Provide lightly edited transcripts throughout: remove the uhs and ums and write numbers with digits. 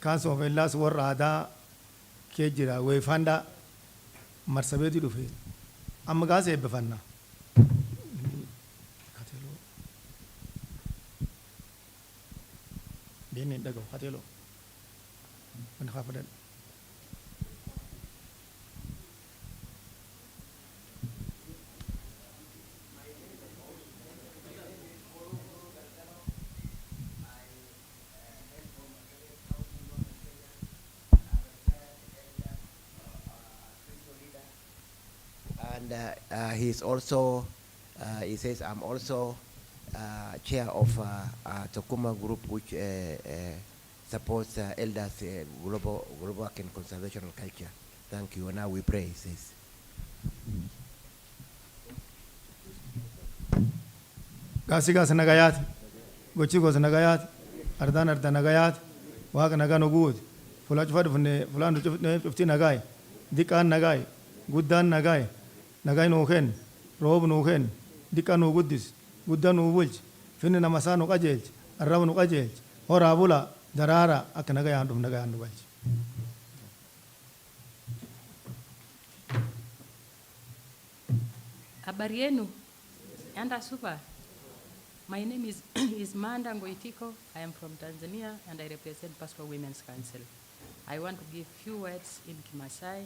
Council of Elders warra aadaa kee jira weefanda marsabeetii dhufe amma gaasa eebbifanna deemnee hin dhaga'u hateeloo wanta kaa fudhadhe. And he's also, he says, I'm also chair of Tokuma group, which supports elders, global work in conservation and culture. Thank you. And now we pray, he says. Gaasi gaas nagayaati. Gochi gosa nagayaati. Ardaan arda nagayaati. Waaqa nagaa nu guuti. Fulaa cufaa dhufne fulaan cufti nagaay. Diqqaan nagaay. Guddaan nagaay. Nagaay nuu kenni. Roob nuu kenni. Diqqa nuu guddisi. Guddaa nuu bulchi. Finni nama isaa nu qajeelchi. Arraba nu qajeelchi. Horaa bulaa daraara akka nagayaan dhufu nagayaan nu galchi. Habari yenu? Anda super. My name is Manda Ngoitiko. I am from Tanzania and I represent Pastoral Women's Council. I want to give few words in Kimasai,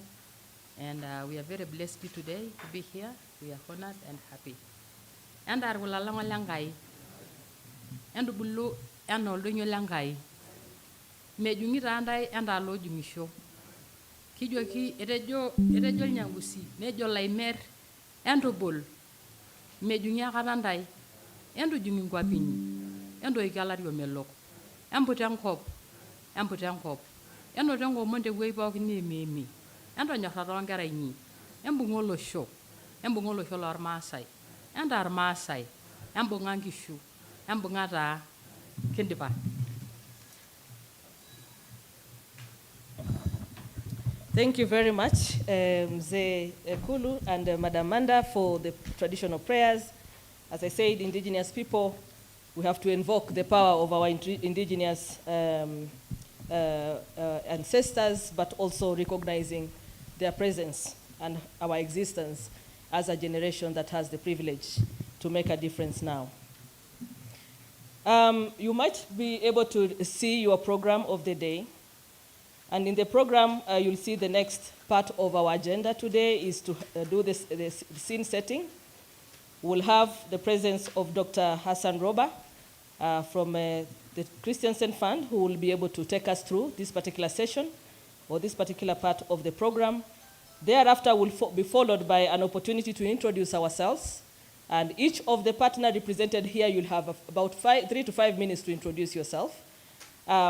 and we are very blessed today to be here. We are honored and happy. And I will along a langai, and bulu and all doing langai. Made you meet and I load you show. Kijoki, erejo nyangusi, nejo laimer, and bul. Made you yarandai. Endo jumi kwa pinyi, endo ikalari omelok, empo tenkop, endo tenko monde weipa okini mimi, endo nyorrata onkera inyi, embung'a olosho lormaasai, endo armaasai, embung'a nkishu, embung'a taa kindipa. Thank you very much, Mzee Kulu and Madam Manda, for the traditional prayers. As I said, indigenous people, we have to invoke the power of our indigenous ancestors, but also recognizing their presence and our existence as a generation that has the privilege to make a difference now. You might be able to see your program of the day. And in the program, you'll see the next part of our agenda today is to do the scene setting. We'll have the presence of Dr. Hassan Roba from the Christensen Fund, who will be able to take us through this particular session or this particular part of the program. Thereafter, we'll be followed by an opportunity to introduce ourselves. And each of the partners represented here, you'll have about 3 to 5 minutes to introduce yourself.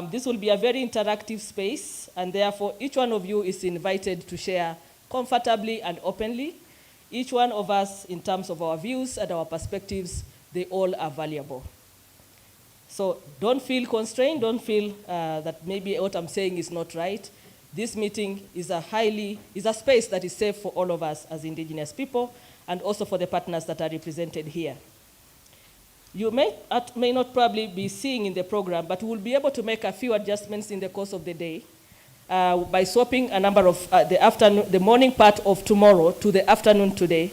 This will be a very interactive space, and therefore each one of you is invited to share comfortably and openly. Each one of us, in terms of our views and our perspectives, they all are valuable. So don't feel constrained, don't feel that maybe what I'm saying is not right. This meeting is a space that is safe for all of us as indigenous people, and also for the partners that are represented here. You may not probably be seeing in the program, but we'll be able to make a few adjustments in the course of the day. By swapping a number of the morning part of tomorrow to the afternoon today.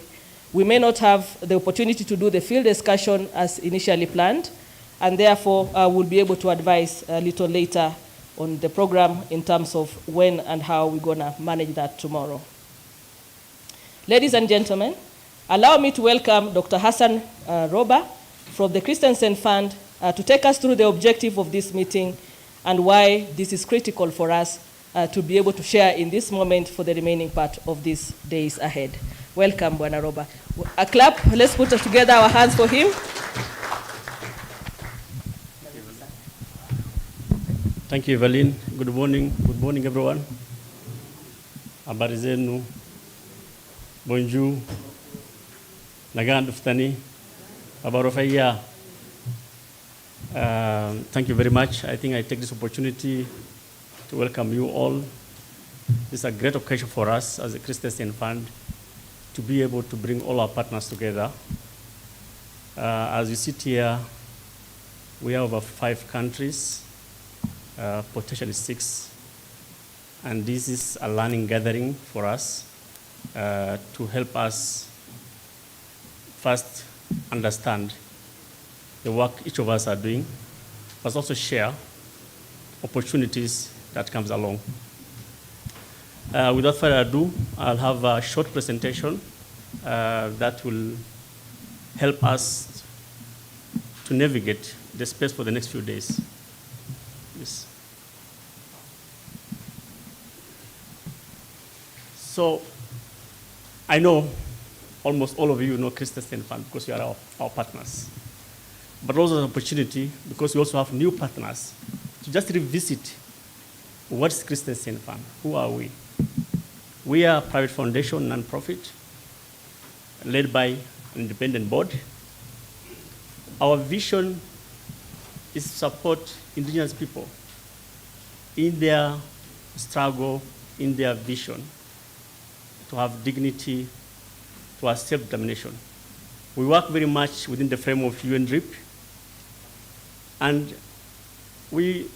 We may not have the opportunity to do the field discussion as initially planned, and therefore we'll be able to advise a little later on the program in terms of when and how we're gonna manage that tomorrow. Ladies and gentlemen, allow me to welcome Dr. Hassan Roba from the Christensen Fund to take us through the objective of this meeting and why this is critical for us to be able to share in this moment for the remaining part of these days ahead. Welcome, Bwana Roba. A clap, let's put together our hands for him. Thank you, Evelyn. Good morning everyone. Habari zenu, bonjour, nagaanduftani, abarofaya. Thank you very much. I think I take this opportunity to welcome you all. This is a great occasion for us as a Christensen Fund to be able to bring all our partners together. As you sit here, we have over 5 countries, potentially 6, and this is a learning gathering for us to help us first understand the work each of us are doing, but also share opportunities that comes along. Without further ado, I'll have a short presentation that will help us to navigate the space for the next few days. Yes. So, I know almost all of you know Christensen Fund because you are our partners. But also an opportunity because we also have new partners to just revisit what's Christensen Fund, who are we? We are a private foundation, non-profit, led by an independent board. Our vision is to support indigenous people in their struggle, in their vision, to have dignity, to have self-determination. We work very much within the frame of UNDRIP, and we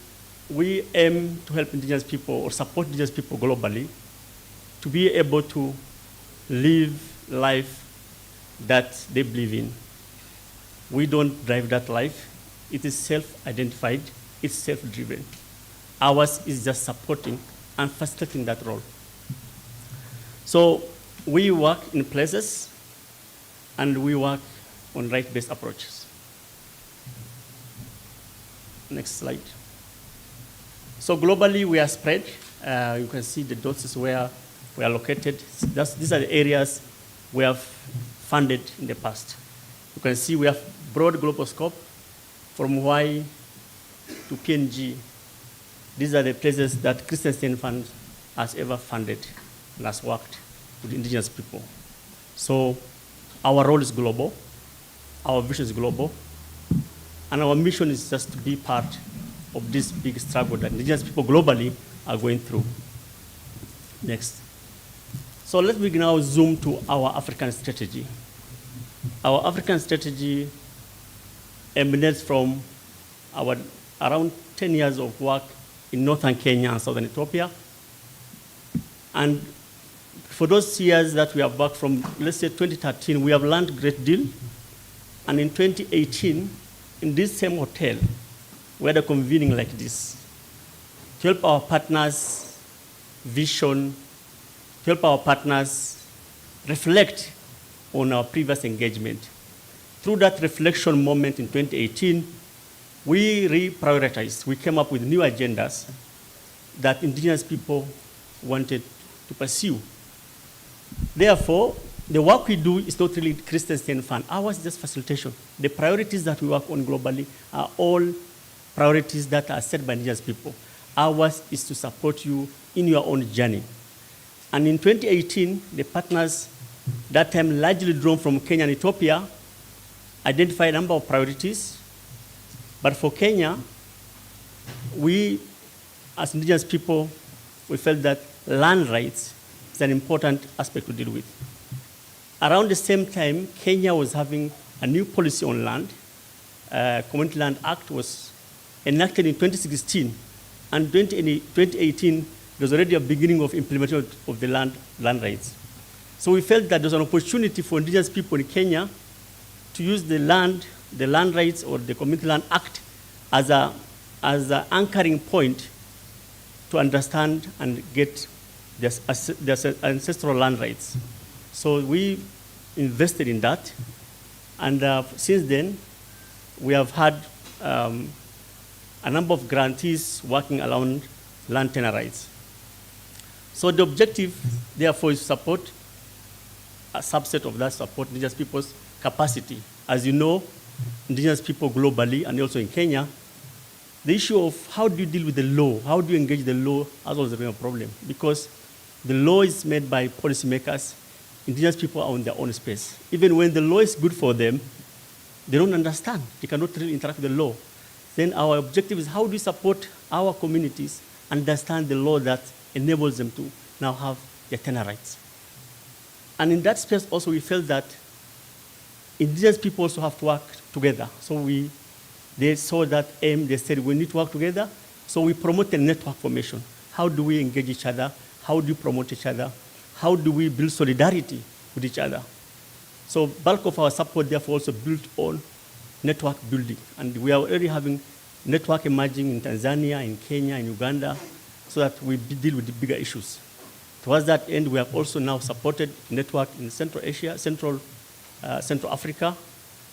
aim to help indigenous people or support indigenous people globally to be able to live life that they believe in. We don't drive that life. It is self-identified, it's self-driven. Ours is just supporting and facilitating that role. So we work in places and we work on right-based approaches. Next slide. So globally we are spread. You can see the dots is where we are located. These are the areas we have funded in the past. You can see we have broad global scope from Hawaii to PNG. These are the places that Christensen Fund has ever funded and has worked with indigenous people. So our role is global, our vision is global, and our mission is just to be part of this big struggle that indigenous people globally are going through. Next. So let me now zoom to our African strategy. Our African strategy emanates from our around 10 years of work in northern Kenya and southern Ethiopia. And for those years that we have worked from, let's say 2013, we have learned a great deal. And in 2018, in this same hotel, we had a convening like this to help our partners vision, to help our partners reflect on our previous engagement. Through that reflection moment in 2018, we reprioritized. We came up with new agendas that indigenous people wanted to pursue. Therefore, the work we do is not really Christensen Fund. Ours is just facilitation. The priorities that we work on globally are all priorities that are set by indigenous people. Ours is to support you in your own journey. And in 2018, the partners, that time largely drawn from Kenya and Ethiopia, identified a number of priorities. But for Kenya, we, as indigenous people, we felt that land rights is an important aspect to deal with. Around the same time, Kenya was having a new policy on land. Community Land Act was enacted in 2016. And 2018, there was already a beginning of implementation of the land rights. So we felt that there was an opportunity for indigenous people in Kenya to use the land rights or the Community Land Act as an anchoring point to understand and get their ancestral land rights. So we invested in that, and since then, we have had a number of grantees working around land tenure rights. So the objective, therefore, is to support a subset of that support indigenous people's capacity. As you know, indigenous people globally and also in Kenya, the issue of how do you deal with the law, how do you engage the law has always been a problem, because the law is made by policymakers. Indigenous people are on their own space. Even when the law is good for them, they don't understand. They cannot really interact with the law. Then our objective is how do we support our communities understand the law that enables them to now have their tenure rights. And in that space also we felt that indigenous people also have to work together. So they saw that aim, they said we need to work together. So we promoted network formation. How do we engage each other? How do we promote each other? How do we build solidarity with each other? So bulk of our support therefore also built on network building. And we are already having network emerging in Tanzania, in Kenya, in Uganda, so that we deal with the bigger issues. Towards that end, we have also now supported network in Central Asia, Central Africa,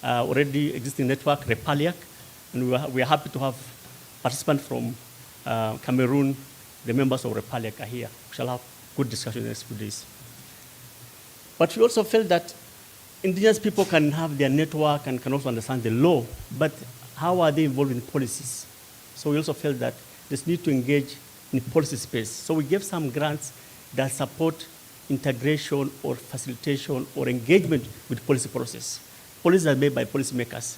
already existing network, Repaliac, and we are happy to have participants from Cameroon. The members of Repaliac are here. We shall have good discussion in the next few days. But we also felt that indigenous people can have their network and can also understand the law, but how are they involved in policies? So we also felt that there's need to engage in policy space. So we gave some grants that support integration or facilitation or engagement with policy process. Policies are made by policymakers,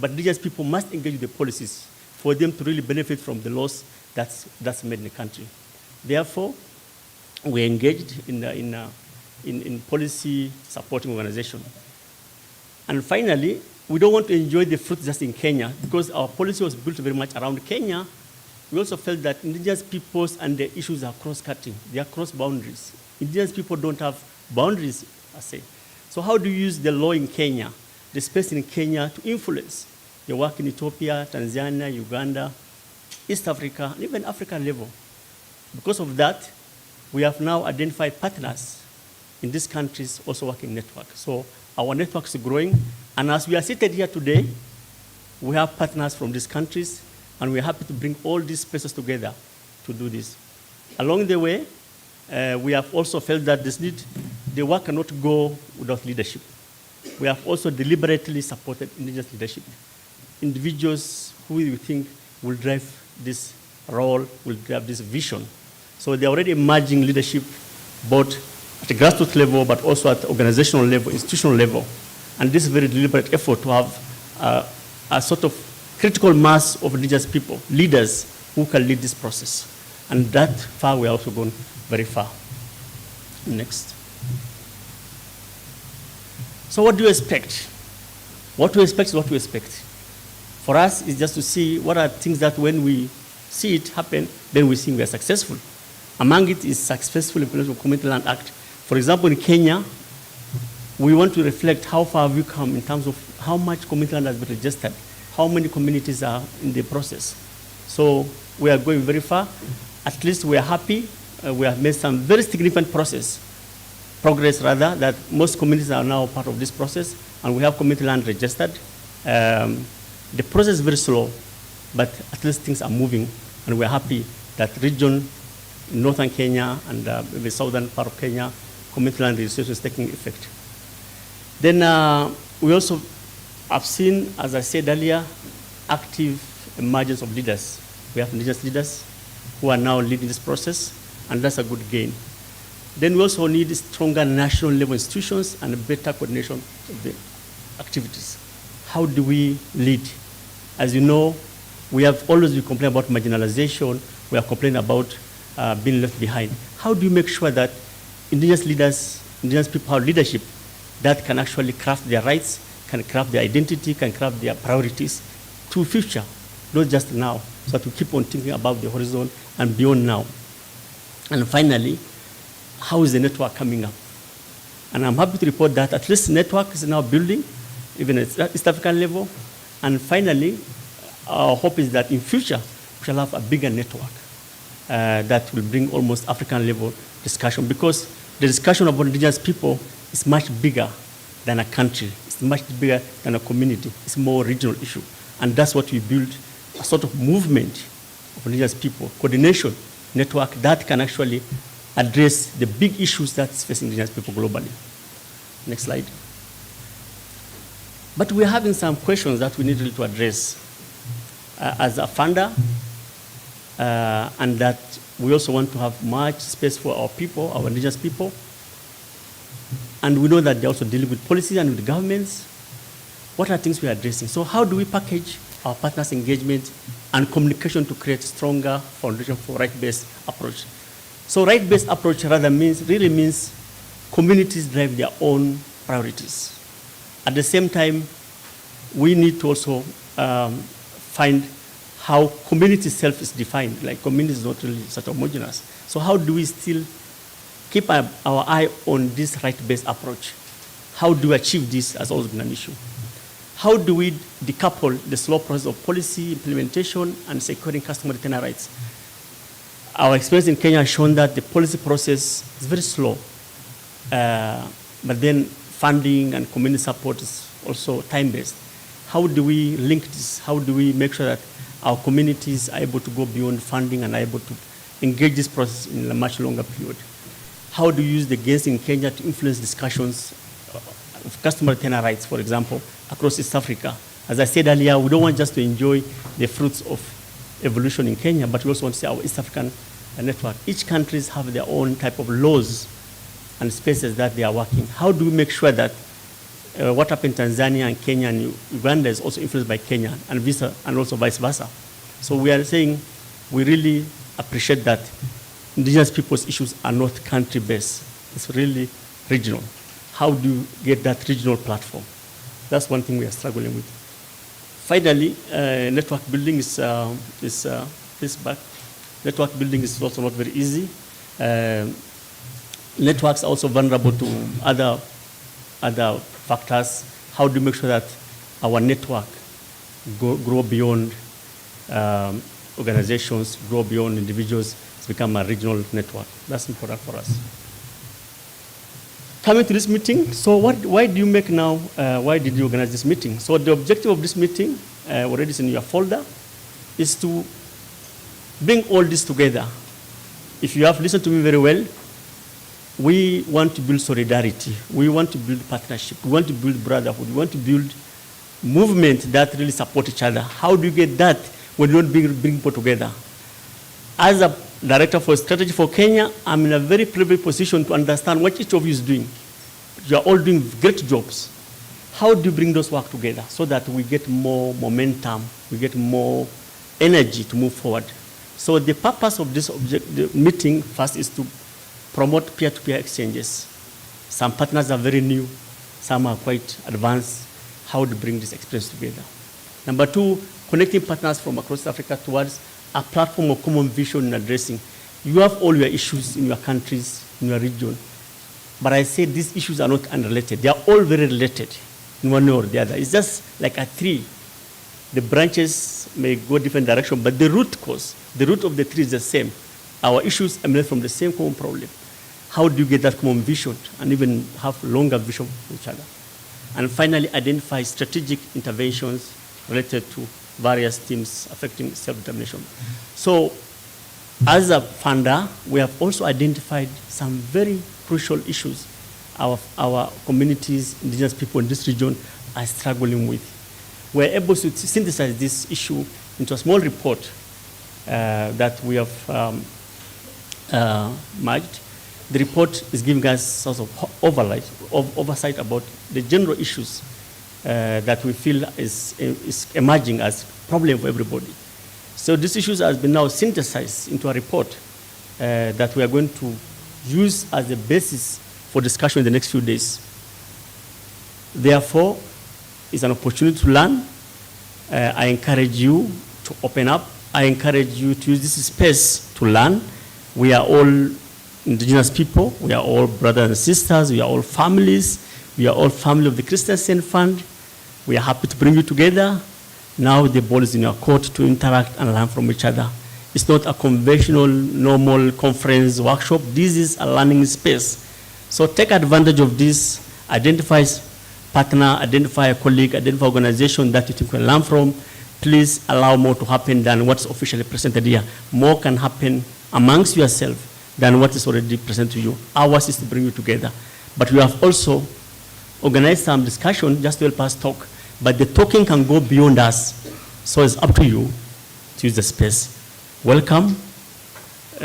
but indigenous people must engage with the policies for them to really benefit from the laws that's made in the country. Therefore, we engaged in policy supporting organization. And finally, we don't want to enjoy the fruit just in Kenya, because our policy was built very much around Kenya. We also felt that indigenous peoples and their issues are cross-cutting. They are cross boundaries. Indigenous people don't have boundaries, I say. So how do you use the law in Kenya, the space in Kenya, to influence your work in Ethiopia, Tanzania, Uganda, East Africa, and even Africa level? Because of that, we have now identified partners in these countries also working network. So our network is growing, and as we are seated here today, we have partners from these countries, and we're happy to bring all these places together to do this. Along the way, we have also felt that the work cannot go without leadership. We have also deliberately supported indigenous leadership. Individuals who we think will drive this role, will drive this vision. So they're already emerging leadership, both at the grassroots level, but also at the organizational level, institutional level. And this is a very deliberate effort to have a sort of critical mass of indigenous people, leaders who can lead this process. And that far, we are also gone very far. Next. So what do you expect? What to expect is what we expect. For us, it's just to see what are things that when we see it happen, then we think we are successful. Among it is successful implementation of Community Land Act. For example, in Kenya, we want to reflect how far have we come in terms of how much community land has been registered, how many communities are in the process. So we are going very far. At least we are happy. We have made some very significant progress, that most communities are now part of this process, and we have community land registered. The process is very slow, but at least things are moving, and we're happy that region in northern Kenya and the southern part of Kenya, community land registration is taking effect. Then we also have seen, as I said earlier, active emergence of leaders. We have indigenous leaders who are now leading this process, and that's a good gain. Then we also need stronger national level institutions and better coordination of the activities. How do we lead? As you know, we have always been complaining about marginalization. We are complaining about being left behind. How do you make sure that indigenous leaders, indigenous people have leadership that can actually craft their rights, can craft their identity, can craft their priorities to future, not just now, so that we keep on thinking about the horizon and beyond now. And finally, how is the network coming up? And I'm happy to report that at least the network is now building, even at East African level. And finally, our hope is that in future, we shall have a bigger network that will bring almost African level discussion, because the discussion about indigenous people is much bigger than a country. It's much bigger than a community. It's more regional issue. And that's what we build, a sort of movement of indigenous people, coordination network that can actually address the big issues that's facing indigenous people globally. Next slide. But we're having some questions that we need really to address as a funder, and that we also want to have much space for our people, our indigenous people. And we know that they're also dealing with policies and with governments. What are things we are addressing? So how do we package our partners' engagement and communication to create stronger foundation for right-based approach? So right-based approach really means communities drive their own priorities. At the same time, we need to also find how community self is defined. Like community is not really such homogeneous. So how do we still keep our eye on this right-based approach? How do we achieve this has always been an issue. How do we decouple the slow process of policy implementation and securing customer retainer rights? Our experience in Kenya has shown that the policy process is very slow, but then funding and community support is also time-based. How do we link this? How do we make sure that our communities are able to go beyond funding and are able to engage this process in a much longer period? How do you use the gains in Kenya to influence discussions of customer retainer rights, for example, across East Africa? As I said earlier, we don't want just to enjoy the fruits of evolution in Kenya, but we also want to see our East African network. Each countries have their own type of laws and spaces that they are working. How do we make sure that what happened in Tanzania and Kenya and Uganda is also influenced by Kenya and also vice versa. So we are saying we really appreciate that indigenous people's issues are not country-based. It's really regional. How do you get that regional platform? That's one thing we are struggling with. Finally, network building is back. Network building is also not very easy. Networks are also vulnerable to other factors. How do you make sure that our network grow beyond organizations, grow beyond individuals, it's become a regional network? That's important for us. Coming to this meeting, so why do you make now, why did you organize this meeting? So the objective of this meeting, already is in your folder, is to bring all this together. If you have listened to me very well, we want to build solidarity. We want to build partnership. We want to build brotherhood. We want to build movement that really support each other. How do you get that when you don't bring people together? As a director for strategy for Kenya, I'm in a very privileged position to understand what each of you is doing. You are all doing great jobs. How do you bring those work together so that we get more momentum, we get more energy to move forward? So the purpose of this the meeting first is to promote peer-to-peer exchanges. Some partners are very new, some are quite advanced. How to bring this experience together? Number two, connecting partners from across Africa towards a platform of common vision in addressing. You have all your issues in your countries, in your region, but I say these issues are not unrelated. They are all very related in one way or the other. It's just like a tree. The branches may go different direction, but the root cause, the root of the tree is the same. Our issues emanate from the same common problem. How do you get that common vision and even have longer vision for each other? And finally, identify strategic interventions related to various themes affecting self-determination. So, as a funder, we have also identified some very crucial issues our communities, indigenous people in this region are struggling with. We're able to synthesize this issue into a small report that we have merged. The report is giving us sort of oversight about the general issues that we feel is emerging as problem for everybody. So these issues has been now synthesized into a report that we are going to use as a basis for discussion in the next few days. Therefore, it's an opportunity to learn. I encourage you to open up. I encourage you to use this space to learn. We are all indigenous people. We are all brothers and sisters. We are all families. We are all family of the Christensen Fund. We are happy to bring you together. Now the ball is in your court to interact and learn from each other. It's not a conventional, normal conference workshop. This is a learning space. So take advantage of this. Identify partner, identify a colleague, identify organization that you think will learn from. Please allow more to happen than what's officially presented here. More can happen amongst yourself than what is already presented to you. Ours is to bring you together. But we have also organized some discussion just to help us talk. But the talking can go beyond us. So it's up to you to use the space. Welcome,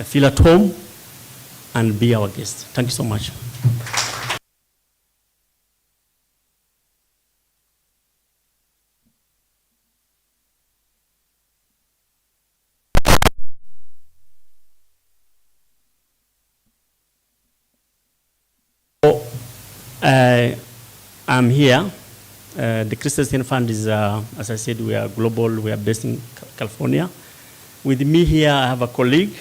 feel at home, and be our guest. Thank you so much. I'm here. The Christensen Fund is, as I said, we are global. We are based in California. With me here, I have a colleague,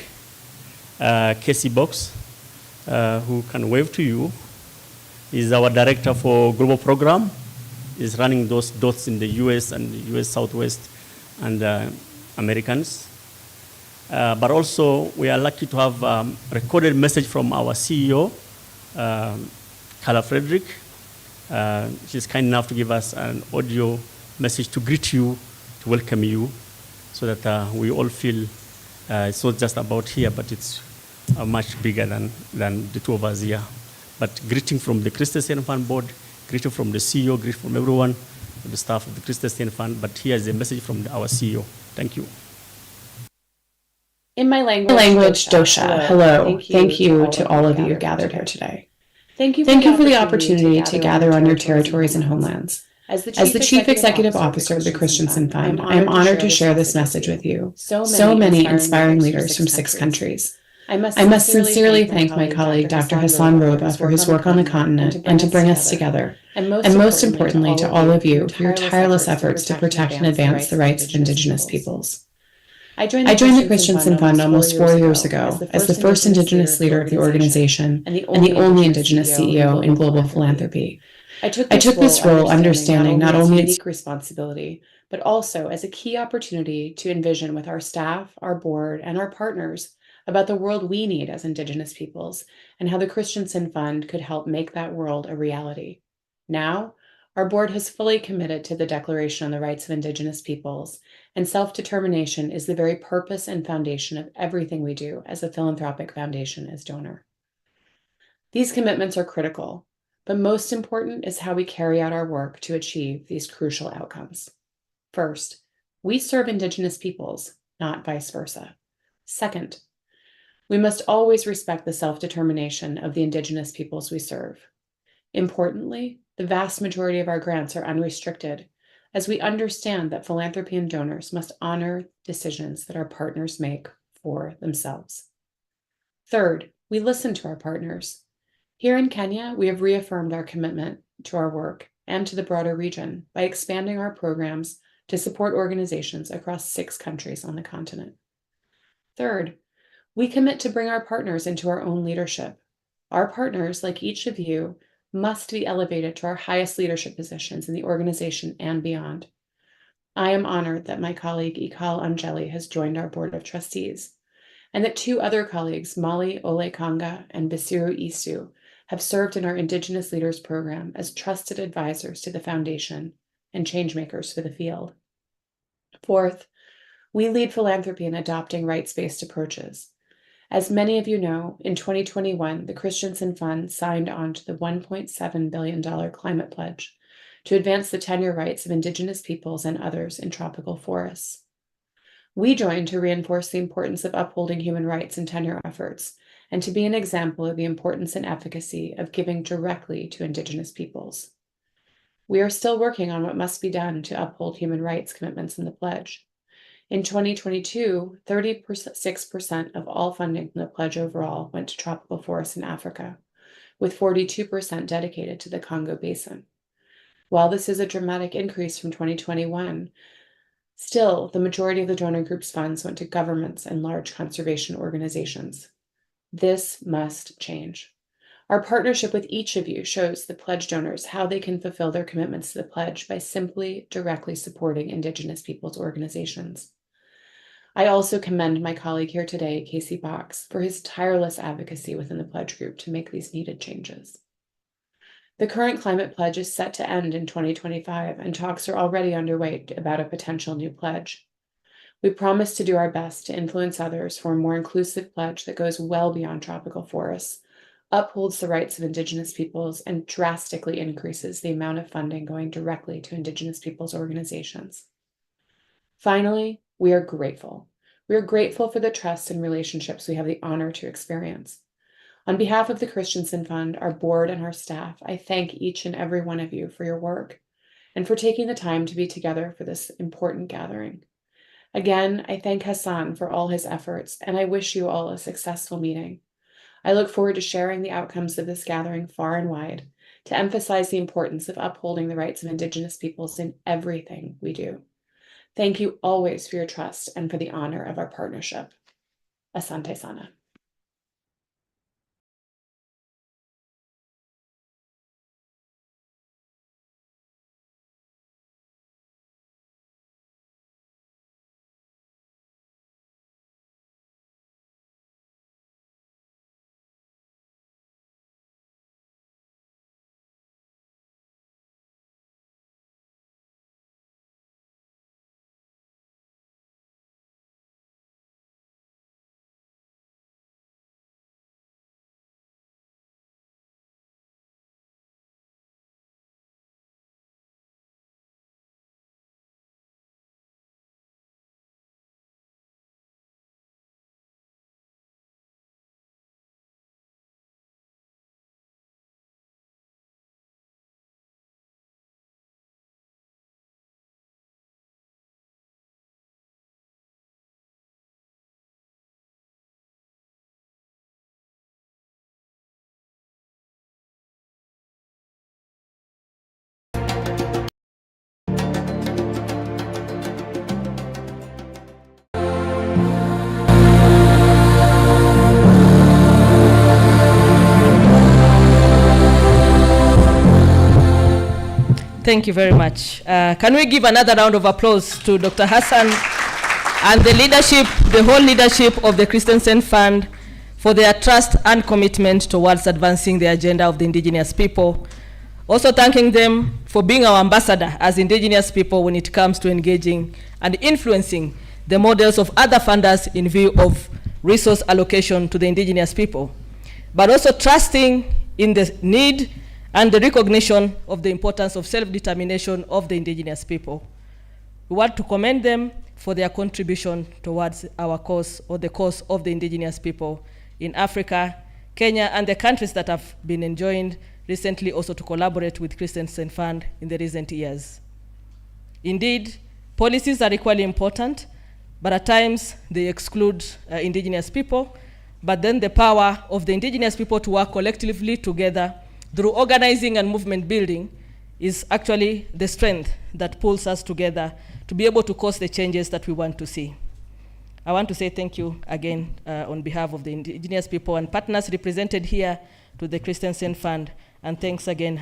Casey Box, who can wave to you. He's our director for global program. He's running those dots in the US and the US Southwest and Americans. But also, we are lucky to have a recorded message from our CEO, Carla Frederick. She's kind enough to give us an audio message to greet you, to welcome you, so that we all feel it's not just about here, but it's much bigger than the two of us here. But greeting from the Christensen Fund Board, greeting from the CEO, greeting from everyone, the staff of the Christensen Fund. But here is a message from our CEO. Thank you. In my language, Dosha. Hello. Thank you to all of you gathered here today. Thank you for the opportunity to gather on your territories and homelands. As the Chief Executive Officer of the Christensen Fund, I am honored to share this message with you. So many inspiring leaders from 6 countries. I must sincerely thank my colleague Dr. Hassan Roba for his work on the continent and to bring us together, and most importantly to all of you for your tireless efforts to protect and advance the rights of Indigenous peoples. I joined the Christensen Fund almost 4 years ago as the first Indigenous leader of the organization and the only Indigenous CEO in global philanthropy. I took this role understanding not only its unique responsibility, but also as a key opportunity to envision with our staff, our board, and our partners about the world we need as Indigenous peoples and how the Christensen Fund could help make that world a reality. Now, our board has fully committed to the Declaration on the Rights of Indigenous Peoples, and self-determination is the very purpose and foundation of everything we do as a philanthropic foundation as donor. These commitments are critical, but most important is how we carry out our work to achieve these crucial outcomes. First, we serve Indigenous peoples, not vice versa. Second, we must always respect the self-determination of the Indigenous peoples we serve. Importantly, the vast majority of our grants are unrestricted, as we understand that philanthropy and donors must honor decisions that our partners make for themselves. Third, we listen to our partners. Here in Kenya, we have reaffirmed our commitment to our work and to the broader region by expanding our programs to support organizations across 6 countries on the continent. Third, we commit to bring our partners into our own leadership. Our partners, like each of you, must be elevated to our highest leadership positions in the organization and beyond. I am honored that my colleague Ikal Anjeli has joined our board of trustees, and that 2 other colleagues, Molly Olekanga and Basiru Isu, have served in our Indigenous Leaders Program as trusted advisors to the foundation and changemakers for the field. Fourth, we lead philanthropy in adopting rights-based approaches. As many of you know, in 2021, the Christensen Fund signed on to the $1.7 billion climate pledge to advance the tenure rights of Indigenous peoples and others in tropical forests. We joined to reinforce the importance of upholding human rights in tenure efforts and to be an example of the importance and efficacy of giving directly to Indigenous peoples. We are still working on what must be done to uphold human rights commitments in the pledge. In 2022, 36% of all funding from the pledge overall went to tropical forests in Africa, with 42% dedicated to the Congo Basin. While this is a dramatic increase from 2021, still, the majority of the donor group's funds went to governments and large conservation organizations. This must change. Our partnership with each of you shows the pledge donors how they can fulfill their commitments to the pledge by simply directly supporting Indigenous peoples' organizations. I also commend my colleague here today, Casey Box, for his tireless advocacy within the pledge group to make these needed changes. The current climate pledge is set to end in 2025, and talks are already underway about a potential new pledge. We promise to do our best to influence others for a more inclusive pledge that goes well beyond tropical forests, upholds the rights of Indigenous peoples, and drastically increases the amount of funding going directly to Indigenous peoples' organizations. Finally, we are grateful. We are grateful for the trust and relationships we have the honor to experience. On behalf of the Christensen Fund, our board, and our staff, I thank each and every one of you for your work and for taking the time to be together for this important gathering. Again, I thank Hassan for all his efforts, and I wish you all a successful meeting. I look forward to sharing the outcomes of this gathering far and wide to emphasize the importance of upholding the rights of Indigenous peoples in everything we do. Thank you always for your trust and for the honor of our partnership. Asante Sana. Thank you very much. Can we give another round of applause to Dr. Hassan and the leadership, the whole leadership of the Christensen Fund for their trust and commitment towards advancing the agenda of the indigenous people. Also thanking them for being our ambassador as indigenous people when it comes to engaging and influencing the models of other funders in view of resource allocation to the indigenous people, but also trusting in the need and the recognition of the importance of self-determination of the indigenous people. We want to commend them for their contribution towards our cause, or the cause of the indigenous people in Africa, Kenya, and the countries that have been enjoined recently also to collaborate with Christensen Fund in the recent years. Indeed, policies are equally important, but at times they exclude indigenous people, but then the power of the indigenous people to work collectively together through organizing and movement building is actually the strength that pulls us together to be able to cause the changes that we want to see. I want to say thank you again on behalf of the indigenous people and partners represented here to the Christensen Fund, and thanks again,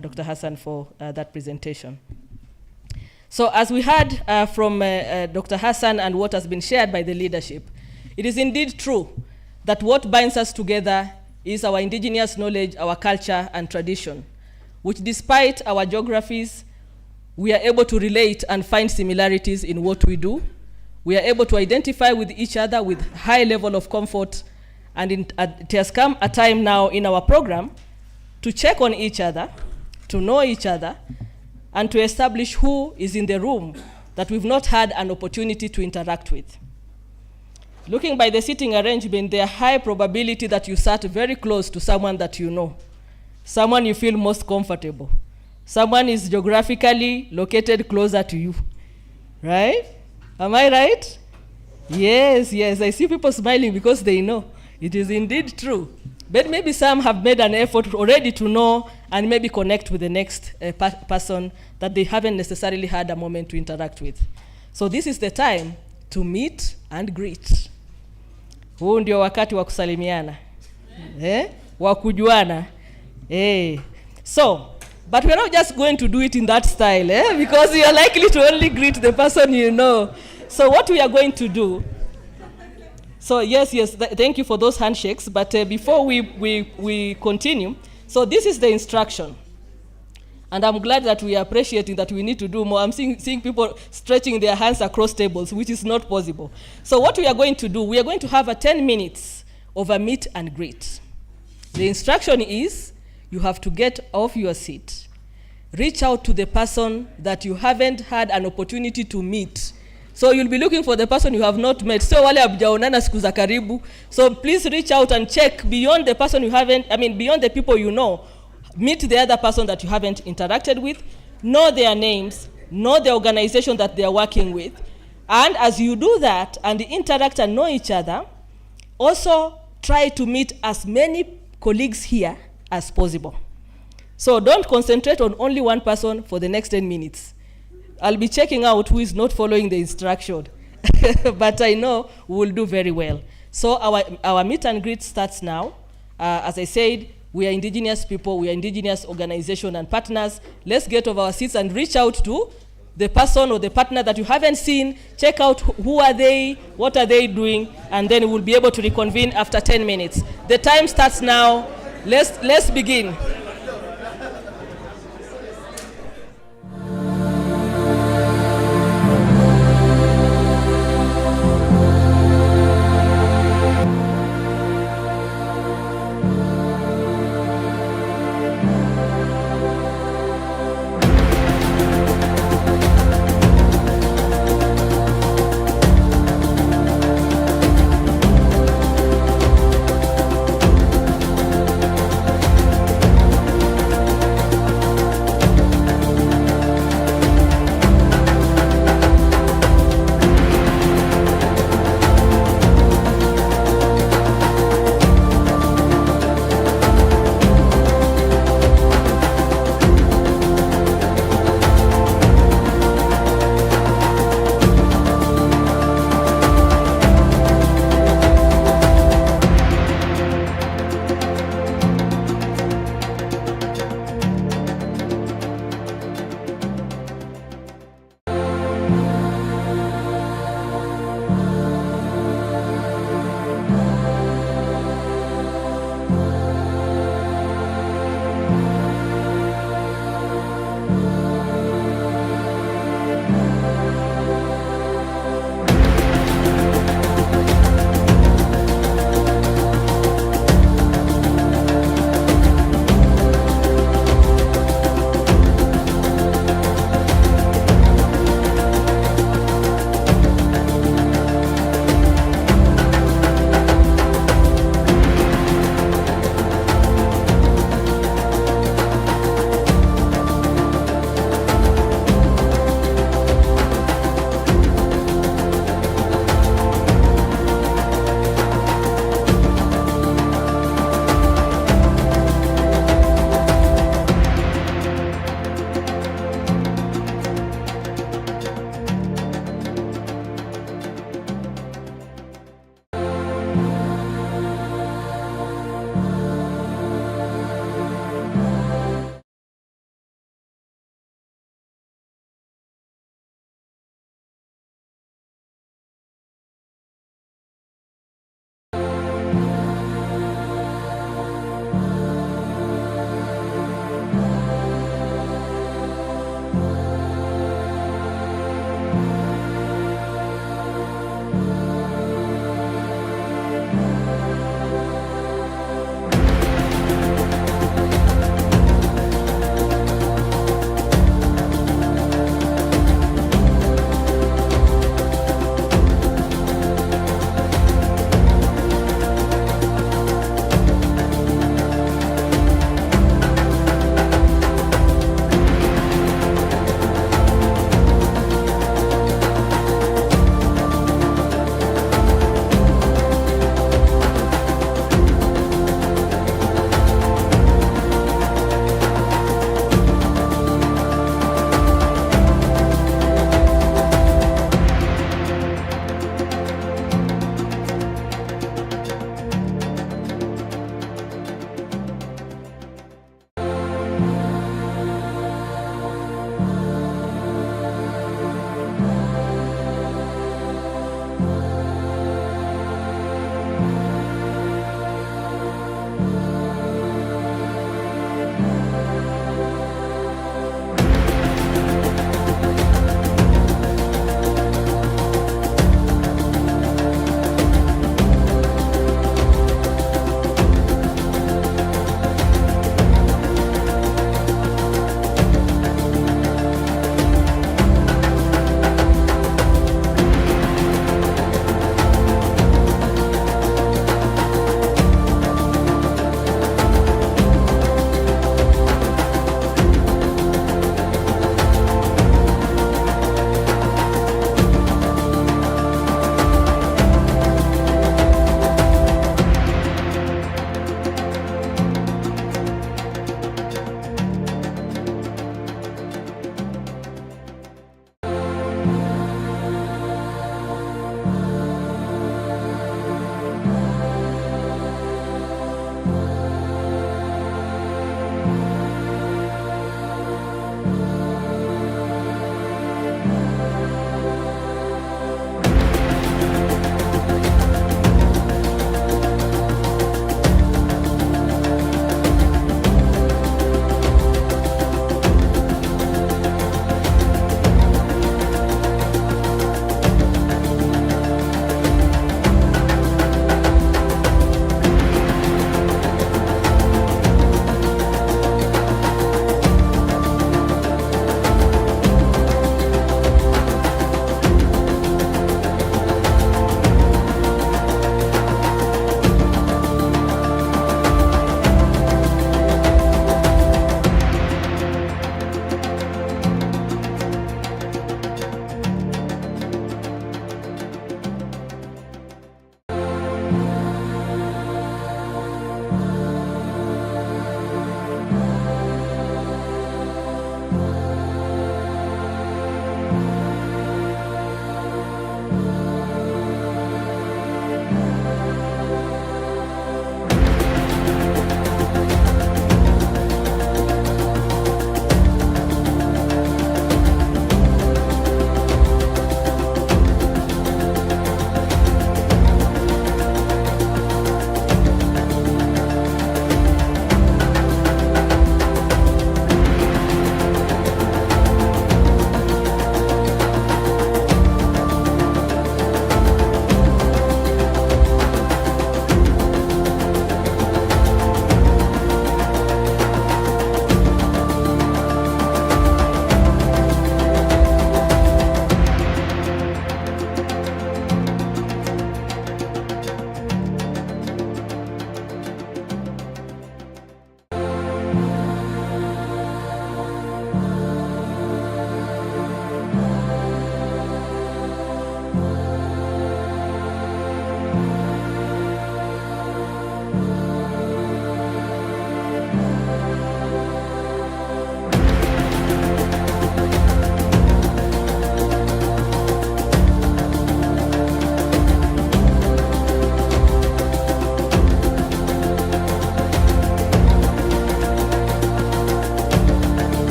Dr. Hassan, for that presentation. So as we heard from Dr. Hassan and what has been shared by the leadership, it is indeed true that what binds us together is our indigenous knowledge, our culture and tradition, which despite our geographies, we are able to relate and find similarities in what we do. We are able to identify with each other with high level of comfort, and it has come a time now in our program to check on each other, to know each other, and to establish who is in the room that we've not had an opportunity to interact with. Looking by the seating arrangement, there are high probability that you sat very close to someone that you know, someone you feel most comfortable. Someone is geographically located closer to you, right? Am I right? Yes, yes, I see people smiling because they know. It is indeed true. But maybe some have made an effort already to know and maybe connect with the next person that they haven't necessarily had a moment to interact with. So this is the time to meet and greet. Huu ndio wakati wa kusalimiana. Wa kujuana. So, but we're not just going to do it in that style, because you're likely to only greet the person you know. So what we are going to do, so yes, thank you for those handshakes, but before we continue, so this is the instruction. And I'm glad that we are appreciating that we need to do more. I'm seeing people stretching their hands across tables, which is not possible. So what we are going to do, we are going to have a 10 minutes of a meet and greet. The instruction is, you have to get off your seat, reach out to the person that you haven't had an opportunity to meet. So you'll be looking for the person you have not met. So wale abjaonana siku za karibu. So please reach out and check beyond the person you haven't, beyond the people you know. Meet the other person that you haven't interacted with, know their names, know the organization that they are working with. And as you do that and interact and know each other, also try to meet as many colleagues here as possible. So don't concentrate on only one person for the next 10 minutes. I'll be checking out who is not following the instruction. But I know we will do very well. So our meet and greet starts now. As I said, we are indigenous people, we are indigenous organization and partners. Let's get off our seats and reach out to the person or the partner that you haven't seen. Check out who are they, what are they doing, and then we'll be able to reconvene after 10 minutes. The time starts now. Let's begin.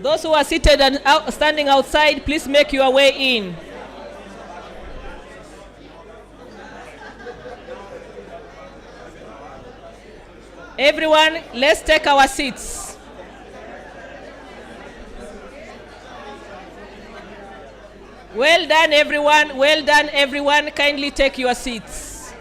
Those who are seated and standing outside, please make your way in. Everyone, let's take our seats. Well done, everyone. Well done, everyone. Kindly take your seats.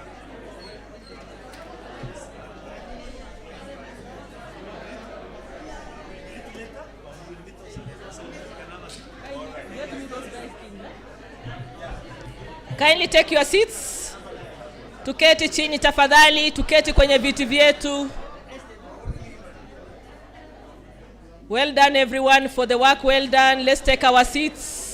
Kindly take your seats. Tuketi chini tafadhali, tuketi kwenye viti vyetu. Well done, everyone, for the work well done. Let's take our seats.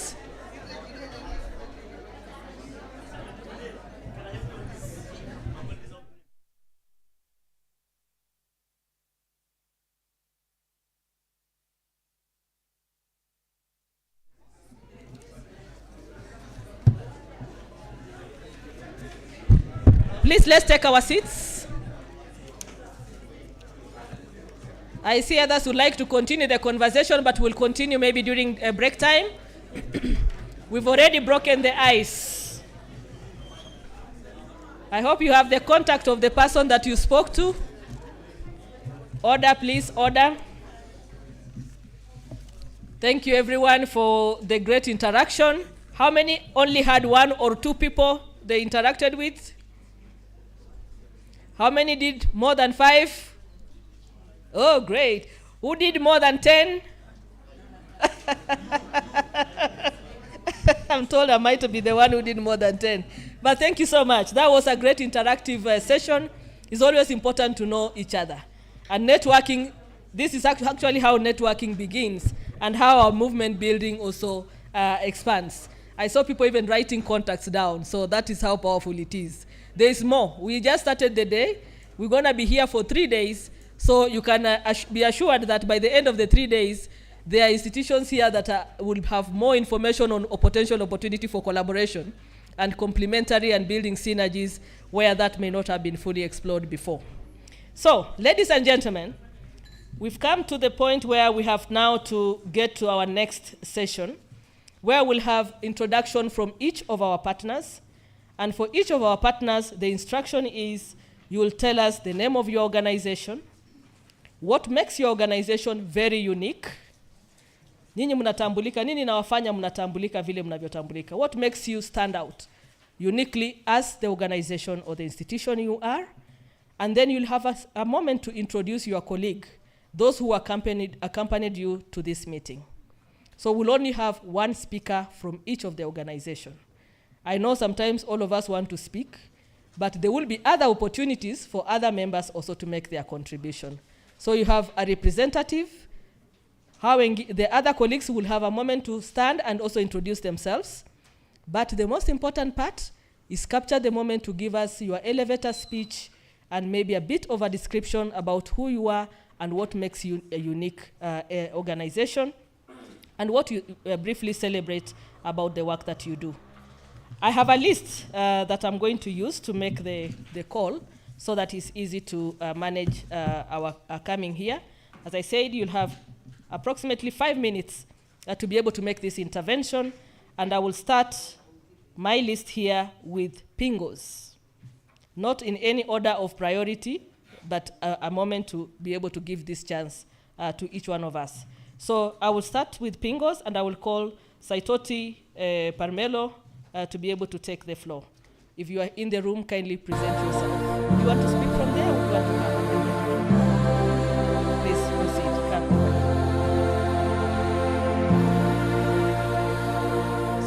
Please, let's take our seats. I see others would like to continue the conversation, but we'll continue maybe during break time. We've already broken the ice. I hope you have the contact of the person that you spoke to. Order, please, order. Thank you, everyone, for the great interaction. How many only had one or two people they interacted with? How many did more than 5? Oh, great. Who did more than 10? I'm told I might be the one who did more than 10. But thank you so much. That was a great interactive session. It's always important to know each other. And networking, this is actually how networking begins and how our movement building also expands. I saw people even writing contacts down, so that is how powerful it is. There is more. We just started the day. We're going to be here for 3 days, so you can be assured that by the end of the 3 days, there are institutions here that will have more information on a potential opportunity for collaboration and complementary and building synergies where that may not have been fully explored before. So, ladies and gentlemen, we've come to the point where we have now to get to our next session, where we'll have introduction from each of our partners. And for each of our partners, the instruction is you will tell us the name of your organization, what makes your organization very unique. Nini mnatambulika, nini nawafanya mnatambulika vile mnavyotambulika. What makes you stand out uniquely as the organization or the institution you are. And then you'll have a moment to introduce your colleague, those who accompanied you to this meeting. So we'll only have one speaker from each of the organization. I know sometimes all of us want to speak, but there will be other opportunities for other members also to make their contribution. So you have a representative. The other colleagues will have a moment to stand and also introduce themselves. But the most important part is capture the moment to give us your elevator speech and maybe a bit of a description about who you are and what makes you a unique organization, and what you briefly celebrate about the work that you do. I have a list that I'm going to use to make the call so that it's easy to manage our coming here. As I said, you'll have approximately 5 minutes to be able to make this intervention, and I will start my list here with Pingos. Not in any order of priority, but a moment to be able to give this chance to each one of us. So I will start with Pingos, and I will call Saitoti Parmelo to be able to take the floor. If you are in the room, kindly present yourself. Do you want to speak from there, or do you want to come from there? Please proceed. Come.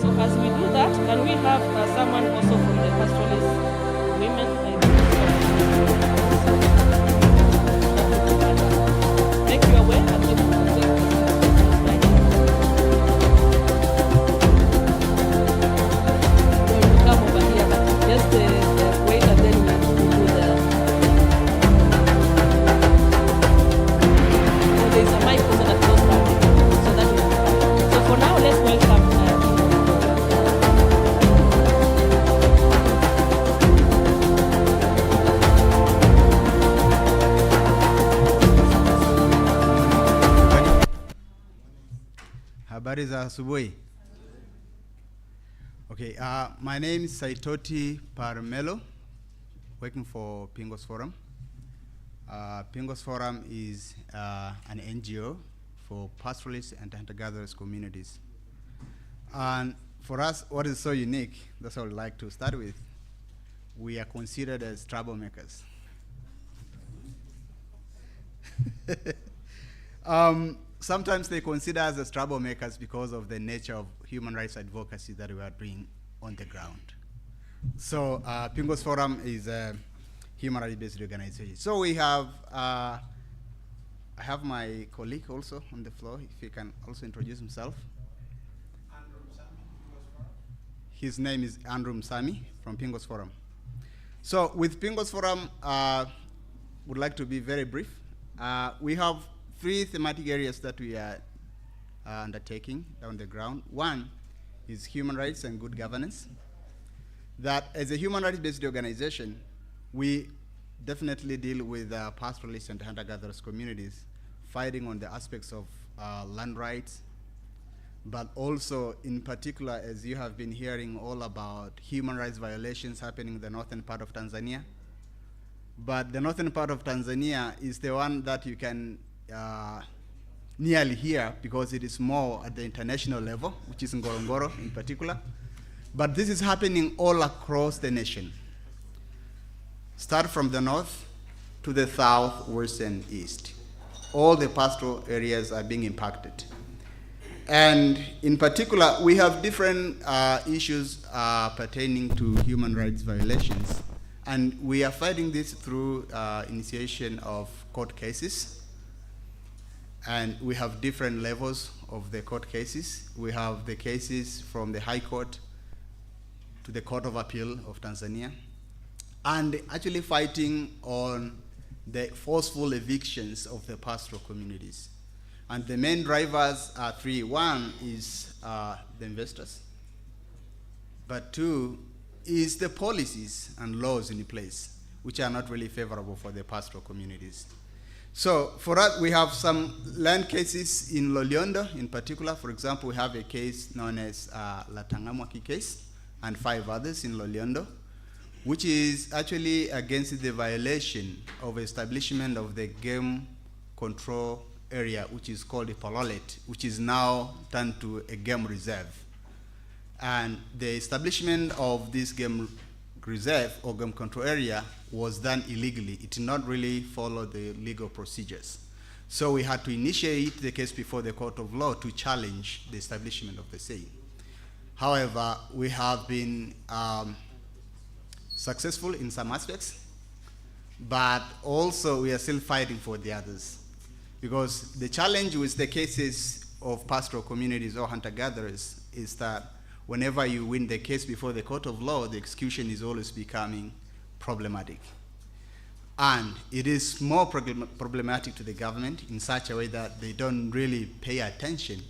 So as we do that, can we have someone also from the pastoralist women? Make you aware and let you come over here, but just wait and then we do the. Oh, there's a mic also that goes around. So that. So for now, let's welcome. Habari za asubuhi. Okay, my name is Saitoti Parmelo, working for Pingos Forum. Pingos Forum is an NGO for pastoralists and hunter-gatherers communities. And for us, what is so unique, that's what I'd like to start with, we are considered as troublemakers. Sometimes they consider us as troublemakers because of the nature of human rights advocacy that we are doing on the ground. So Pingos Forum is a human rights-based organization. So we have, I have my colleague also on the floor, if he can also introduce himself. His name is Andrew Msami from Pingos Forum. So with Pingos Forum, would like to be very brief. We have 3 thematic areas that we are undertaking on the ground. One is human rights and good governance. That as a human rights-based organization, we definitely deal with pastoralists and hunter-gatherers communities, fighting on the aspects of land rights, but also in particular, as you have been hearing all about human rights violations happening in the northern part of Tanzania. But the northern part of Tanzania is the one that you can nearly hear because it is more at the international level, which is Ngorongoro in particular. But this is happening all across the nation. Start from the north to the south, west, and east. All the pastoral areas are being impacted. And in particular, we have different issues pertaining to human rights violations. And we are fighting this through initiation of court cases. And we have different levels of the court cases. We have the cases from the High Court to the Court of Appeal of Tanzania. And actually fighting on the forceful evictions of the pastoral communities. And the main drivers are 3. One is the investors. But 2 is the policies and laws in place, which are not really favorable for the pastoral communities. So for us, we have some land cases in Loliondo in particular. For example, we have a case known as Latangamwaki case and 5 others in Loliondo, which is actually against the violation of establishment of the game control area, which is called Ipololet, which is now turned to a game reserve. And the establishment of this game reserve or game control area was done illegally. It did not really follow the legal procedures. So we had to initiate the case before the court of law to challenge the establishment of the same. However, we have been successful in some aspects, but also we are still fighting for the others. Because the challenge with the cases of pastoral communities or hunter-gatherers is that whenever you win the case before the court of law, the execution is always becoming problematic. And it is more problematic to the government in such a way that they don't really pay attention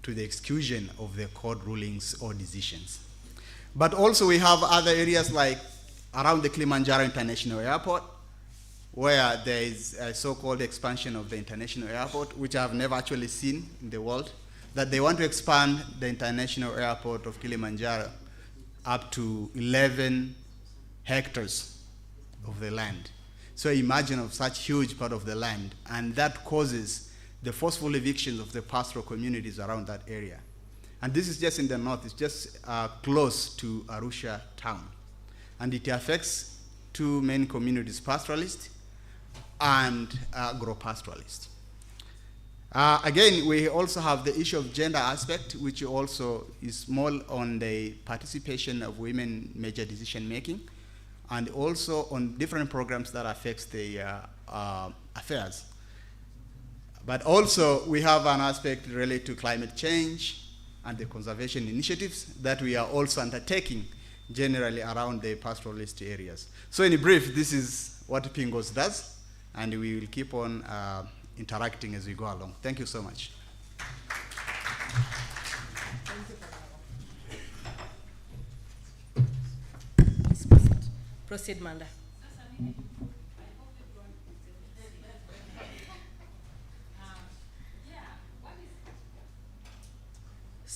to the execution of the court rulings or decisions. But also we have other areas like around the Kilimanjaro International Airport, where there is a so-called expansion of the international airport, which I have never actually seen in the world, that they want to expand the international airport of Kilimanjaro up to 11 hectares of the land. So imagine of such huge part of the land, and that causes the forceful evictions of the pastoral communities around that area. And this is just in the north, it's just close to Arusha town. And it affects 2 main communities, pastoralists and agro-pastoralists. Again, we also have the issue of gender aspect, which also is more on the participation of women in major decision making, and also on different programs that affects the affairs. But also we have an aspect related to climate change and the conservation initiatives that we are also undertaking generally around the pastoralist areas. So in brief, this is what Pingos does, and we will keep on interacting as we go along. Thank you so much. Proceed, Manda.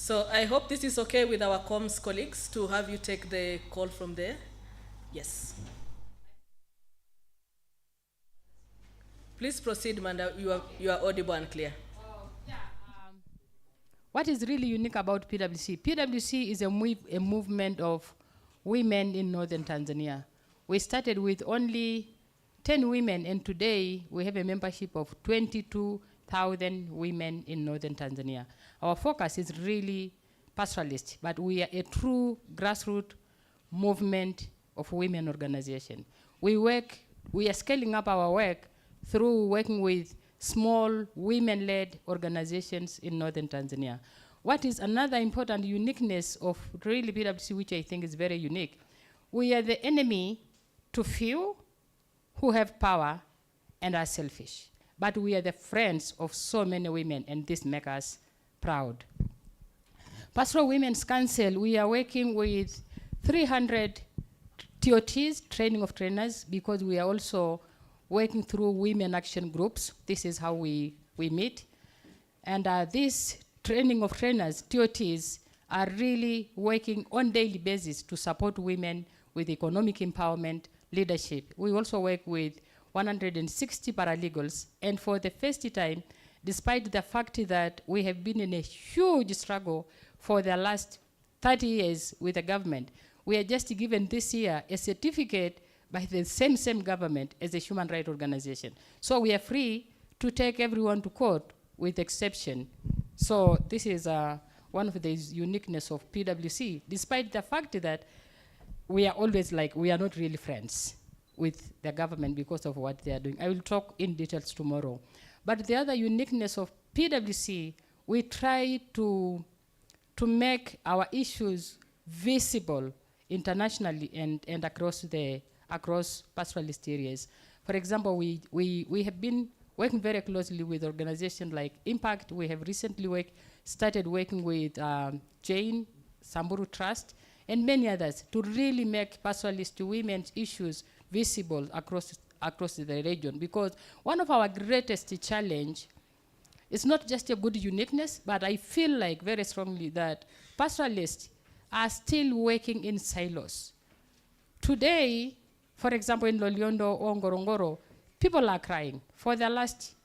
So I hope this is okay with our comms colleagues to have you take the call from there. Yes. Please proceed, Manda. You are audible and clear. What is really unique about PwC? PwC is a movement of women in northern Tanzania. We started with only 10 women, and today we have a membership of 22,000 women in northern Tanzania. Our focus is really pastoralist, but we are a true grassroots movement of women organization. We are scaling up our work through working with small women-led organizations in northern Tanzania. What is another important uniqueness of really PwC, which I think is very unique, we are the enemy to few who have power and are selfish. But we are the friends of so many women, and this makes us proud. Pastoral Women's Council, we are working with 300 TOTs, training of trainers, because we are also working through women action groups. This is how we meet. And this training of trainers, TOTs, are really working on daily basis to support women with economic empowerment, leadership. We also work with 160 paralegals, and for the first time, despite the fact that we have been in a huge struggle for the last 30 years with the government, we are just given this year a certificate by the same government as a human rights organization. So we are free to take everyone to court with exception. So this is one of the uniqueness of PwC, despite the fact that we are always like, we are not really friends with the government because of what they are doing. I will talk in details tomorrow. But the other uniqueness of PwC, we try to make our issues visible internationally and across pastoralist areas. For example, we have been working very closely with organizations like Impact. We have recently started working with Jane, Samburu Trust, and many others to really make pastoralist women's issues visible across the region. Because one of our greatest challenge is not just a good uniqueness, but I feel like very strongly that pastoralists are still working in silos. Today, for example, in Loliondo or Ngorongoro, people are crying. For the last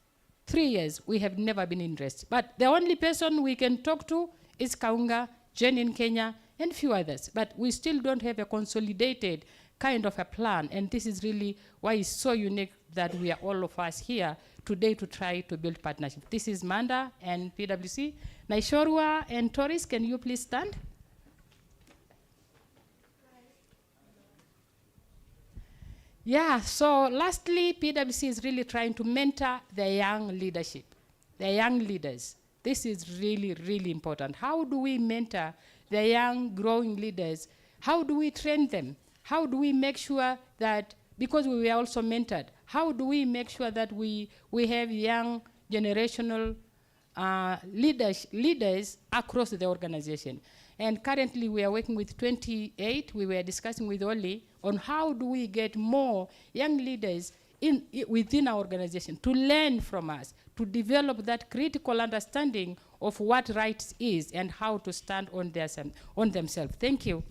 3 years, we have never been interested. But the only person we can talk to is Kaunga, Jen in Kenya, and few others. But we still don't have a consolidated kind of a plan. And this is really why it's so unique that we are all of us here today to try to build partnership. This is Manda and PwC. Naishorwa and Toris, can you please stand? Yeah, so lastly, PwC is really trying to mentor the young leadership, the young leaders. This is really, really important. How do we mentor the young growing leaders? How do we train them? How do we make sure that, because we were also mentored, how do we make sure that we have young generational leaders across the organization? And currently we are working with 28. We were discussing with Oli on how do we get more young leaders within our organization to learn from us, to develop that critical understanding of what rights is and how to stand on themselves. Thank you.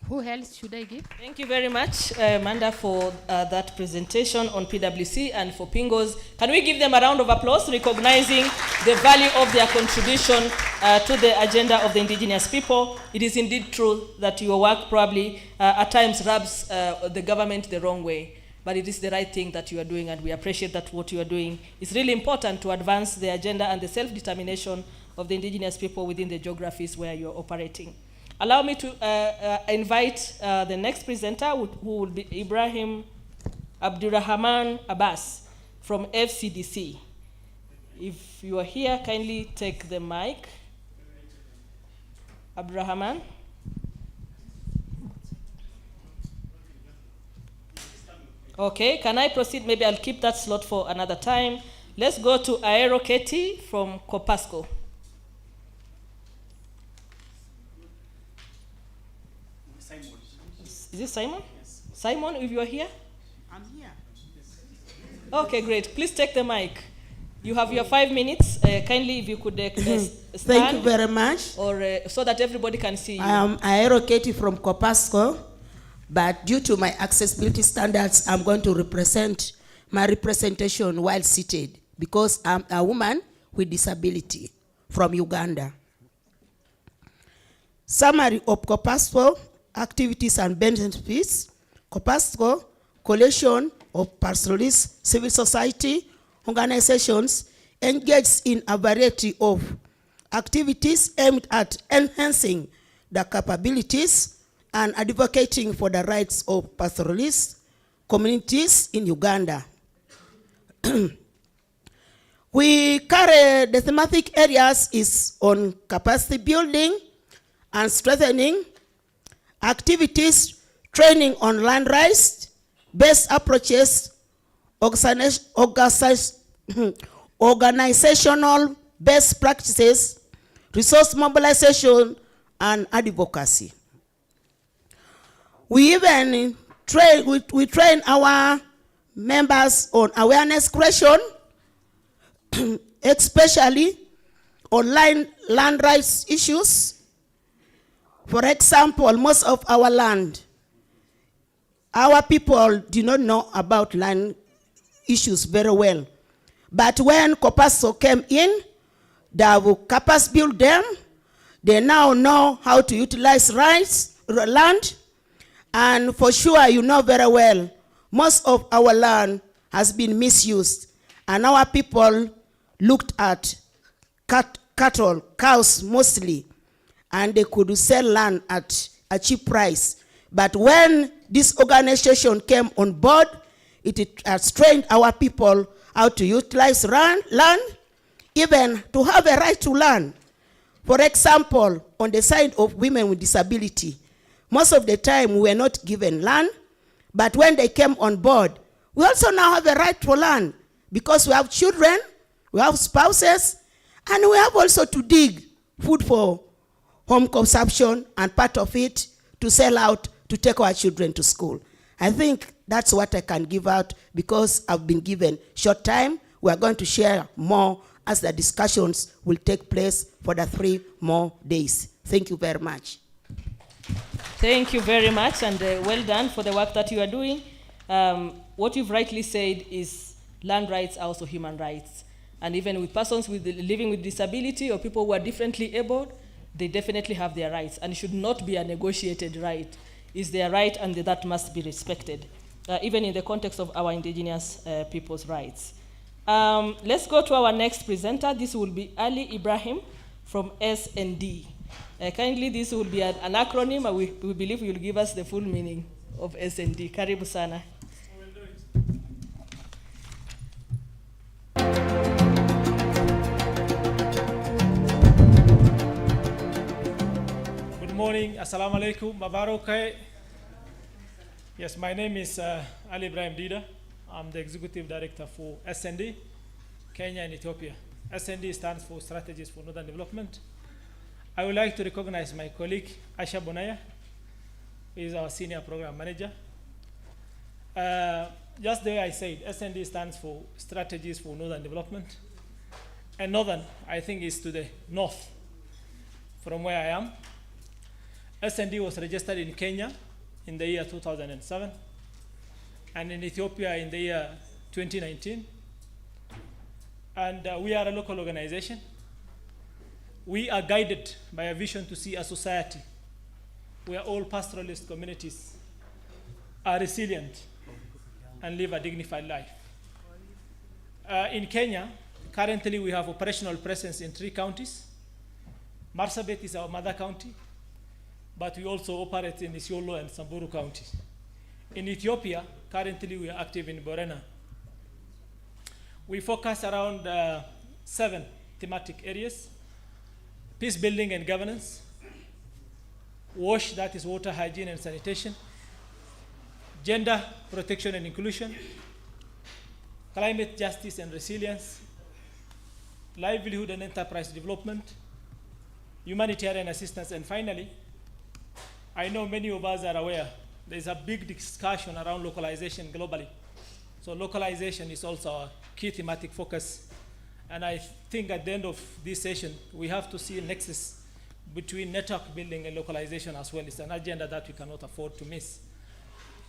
Who else should I give? Thank you very much, Amanda, for that presentation on PwC and for Pingos. Can we give them a round of applause, recognizing the value of their contribution to the agenda of the indigenous people? It is indeed true that your work probably at times rubs the government the wrong way, but it is the right thing that you are doing, and we appreciate that what you are doing is really important to advance the agenda and the self-determination of the indigenous people within the geographies where you're operating. Allow me to invite the next presenter, who will be Ibrahim Abdurrahman Abbas from FCDC. If you are here, kindly take the mic. Abdurrahman. Okay, can I proceed? Maybe I'll keep that slot for another time. Let's go to Aero Keti from Copasco. Is this Simon? Yes. Simon, if you are here? I'm here. Okay, great. Please take the mic. You have your 5 minutes Kindly, if you could stand. Thank you very much. Or so that everybody can see you. I am Aero Katie from Copasco, but due to my accessibility standards, I'm going to represent my representation while seated because I'm a woman with disability from Uganda. Summary of Copasco activities and benefits. Copasco, coalition of pastoralists, civil society organizations engaged in a variety of activities aimed at enhancing the capabilities and advocating for the rights of pastoralist communities in Uganda. We carry the thematic areas is on capacity building and strengthening, activities, training on land rights, best approaches, organizational best practices, resource mobilization, and advocacy. We even train our members on awareness creation, especially on land rights issues. For example, most of our land, our people do not know about land issues very well. But when Copasco came in, they have capacity built them. They now know how to utilize land. And for sure, you know very well, most of our land has been misused. And our people looked at cattle, cows mostly, and they could sell land at a cheap price. But when this organization came on board, it has trained our people how to utilize land, even to have a right to land. For example, on the side of women with disability, most of the time we were not given land, but when they came on board, we also now have a right to land because we have children, we have spouses, and we have also to dig food for home consumption and part of it to sell out to take our children to school. I think that's what I can give out because I've been given short time. We are going to share more as the discussions will take place for the 3 more days. Thank you very much. Thank you very much, and well done for the work that you are doing. What you've rightly said is land rights are also human rights. And even with persons living with disability or people who are differently abled, they definitely have their rights, and it should not be a negotiated right. It's their right, and that must be respected, even in the context of our indigenous people's rights. Let's go to our next presenter. This will be Ali Ibrahim from S&D. Kindly, this will be an acronym, and we believe you will give us the full meaning of S&D. Karibu sana. Good morning, assalamu alaikum, mabarokai. Yes, my name is Ali Ibrahim Dida. I'm the executive director for S&D, Kenya and Ethiopia. S&D stands for Strategies for Northern Development. I would like to recognize my colleague, Asha Bonaya, who is our senior program manager. Just the way I said, S&D stands for Strategies for Northern Development. And Northern, I think, is to the north from where I am. S&D was registered in Kenya in the year 2007, and in Ethiopia in the year 2019. And we are a local organization. We are guided by a vision to see a society where all pastoralist communities are resilient and live a dignified life. In Kenya, currently we have operational presence in 3 counties. Marsabit is our mother county, but we also operate in Isiolo and Samburu counties. In Ethiopia, currently we are active in Borena. We focus around 7 thematic areas: peace building and governance, WASH, that is water, hygiene and sanitation, gender protection and inclusion, climate justice and resilience, livelihood and enterprise development, humanitarian assistance, and finally, I know many of us are aware there's a big discussion around localization globally. So localization is also a key thematic focus And I think at the end of this session, we have to see a nexus between network building and localization as well. It's an agenda that we cannot afford to miss.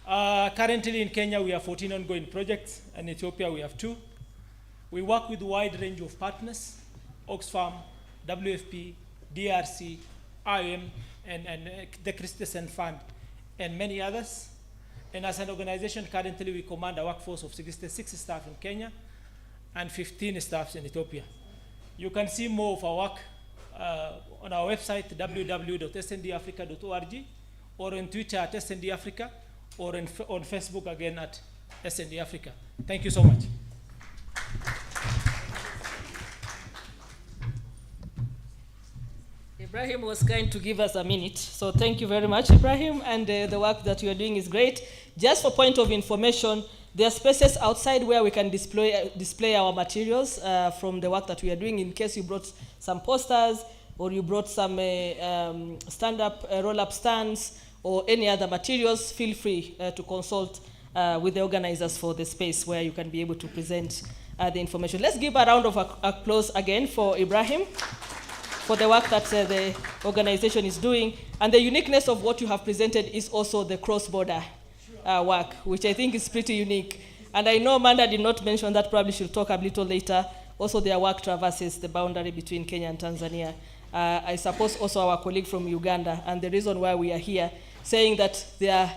Currently in Kenya, we have 14 ongoing projects, and in Ethiopia, we have 2. We work with a wide range of partners, Oxfam, WFP, DRC, IOM, and the Christensen Fund, and many others. And as an organization, currently we command a workforce of 66 staff in Kenya and 15 staffs in Ethiopia. You can see more of our work on our website, www.sndafrica.org, or on Twitter at SNDAfrica, or on Facebook again at SNDAfrica. Thank you so much. Ibrahim was kind to give us a minute, so thank you very much, Ibrahim, and the work that you are doing is great. Just for point of information, there are spaces outside where we can display our materials from the work that we are doing, in case you brought some posters or you brought some stand-up, roll-up stands, or any other materials. Feel free to consult with the organizers for the space where you can be able to present the information. Let's give a round of applause again for Ibrahim for the work that the organization is doing. And the uniqueness of what you have presented is also the cross-border work, which I think is pretty unique. And I know Amanda did not mention that, probably she'll talk a little later. Also, their work traverses the boundary between Kenya and Tanzania. I suppose also our colleague from Uganda, and the reason why we are here, saying that they are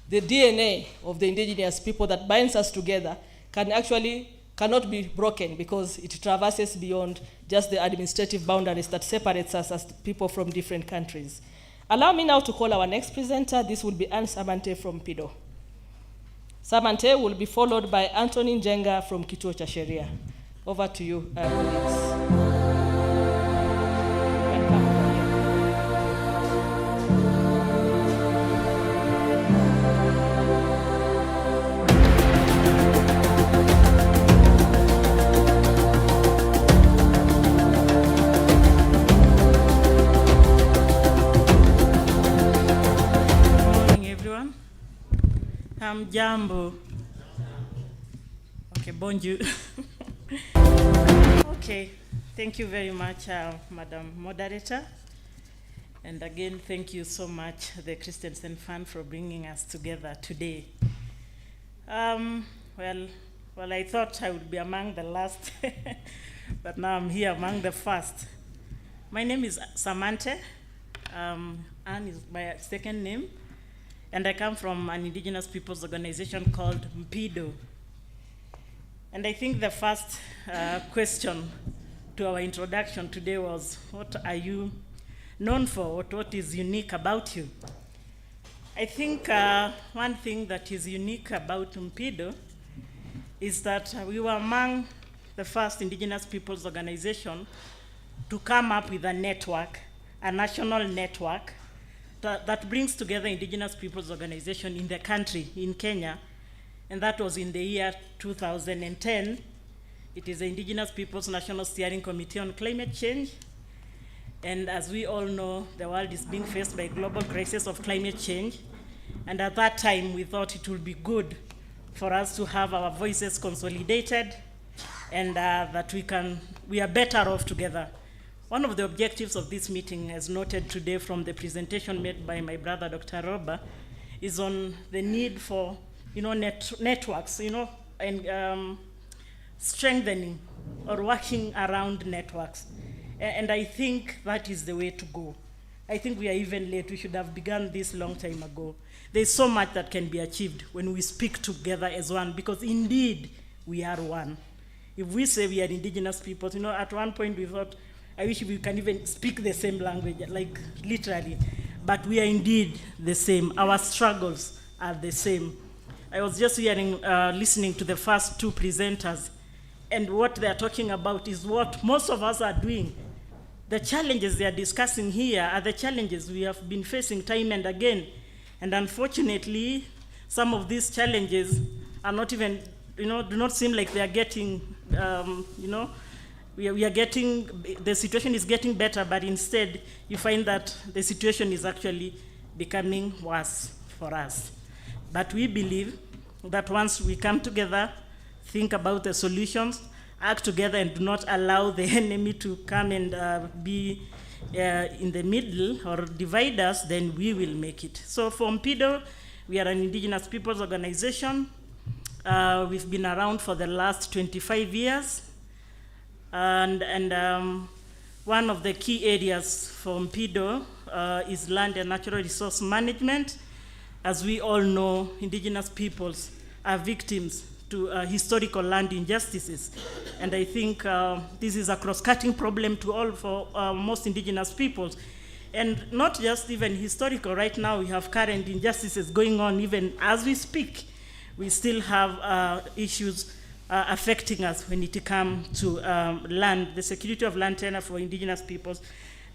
the DNA of the indigenous people that binds us together cannot be broken, because it traverses beyond just the administrative boundaries that separates us as people from different countries. Allow me now to call our next presenter. This will be Anne Samante from PIDO. Samante will be followed by Anthony Njenga from Kituo cha Sheria. Over to you, colleagues. Jambo. Okay, bonjour. Okay, thank you very much, Madam Moderator. And again, thank you so much, the Christensen Fund, for bringing us together today. Well, I thought I would be among the last, but now I'm here among the first. My name is Samante. Anne is my second name. And I come from an indigenous peoples organization called PIDO. And I think the first question to our introduction today was, what are you known for? What is unique about you? I think one thing that is unique about PIDO is that we were among the first indigenous peoples organization to come up with a network, a national network, that brings together indigenous peoples organization in the country, in Kenya, and that was in the year 2010. It is the Indigenous Peoples National Steering Committee on Climate Change. And as we all know, the world is being faced by a global crisis of climate change. And at that time, we thought it would be good for us to have our voices consolidated, and that we are better off together. One of the objectives of this meeting, as noted today from the presentation made by my brother, Dr. Roba, is on the need for, networks, and strengthening or working around networks. And I think that is the way to go. I think we are even late. We should have begun this long time ago. There's so much that can be achieved when we speak together as one, because indeed we are one. If we say we are indigenous people, at one point we thought, I wish we can even speak the same language, like literally, but we are indeed the same. Our struggles are the same. I was just listening to the first two presenters, and what they're talking about is what most of us are doing. The challenges they are discussing here are the challenges we have been facing time and again. And unfortunately, some of these challenges are not even, do not seem like they are getting, we are getting, the situation is getting better, but instead you find that the situation is actually becoming worse for us. But we believe that once we come together, think about the solutions, act together and do not allow the enemy to come and be in the middle or divide us, then we will make it. So for MPIDO, we are an indigenous peoples organization. We've been around for the last 25 years. And one of the key areas for MPIDO is land and natural resource management. As we all know, indigenous peoples are victims to historical land injustices. And I think this is a cross-cutting problem for most indigenous peoples. And not just even historical, right now we have current injustices going on even as we speak. We still have issues affecting us when it comes to land. The security of land tenure for indigenous peoples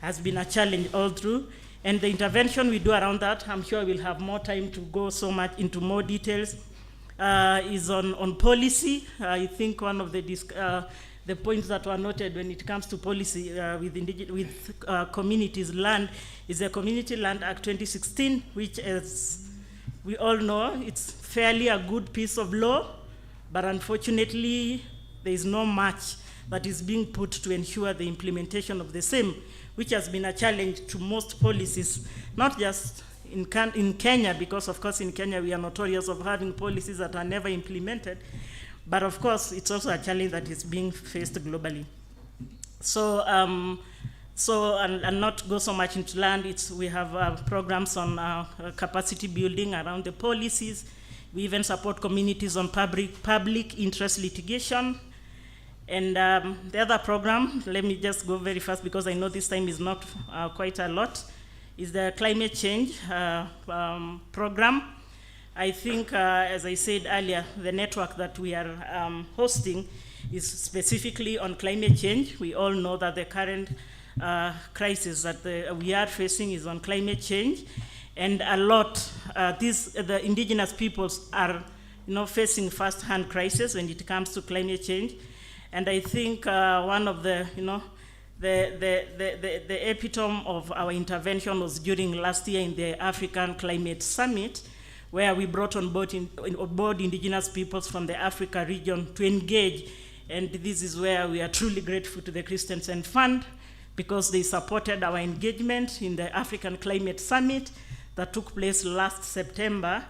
has been a challenge all through. And the intervention we do around that, I'm sure we'll have more time to go so much into more details, is on policy. I think one of the points that were noted when it comes to policy with communities' land is the Community Land Act 2016, which, as we all know, it's fairly a good piece of law, but unfortunately, there is not much that is being put to ensure the implementation of the same, which has been a challenge to most policies, not just in Kenya, because of course in Kenya we are notorious of having policies that are never implemented, but of course it's also a challenge that is being faced globally. So, I'll not go so much into land. We have programs on capacity building around the policies. We even support communities on public interest litigation. And the other program, let me just go very fast because I know this time is not quite a lot, is the climate change program. I think, as I said earlier, the network that we are hosting is specifically on climate change. We all know that the current crisis that we are facing is on climate change. And a lot, the indigenous peoples are facing first-hand crisis when it comes to climate change. And I think one of the epitome of our intervention was during last year in the African Climate Summit, where we brought on board indigenous peoples from the Africa region to engage. And this is where we are truly grateful to the Christensen Fund, because they supported our engagement in the African Climate Summit that took place last September,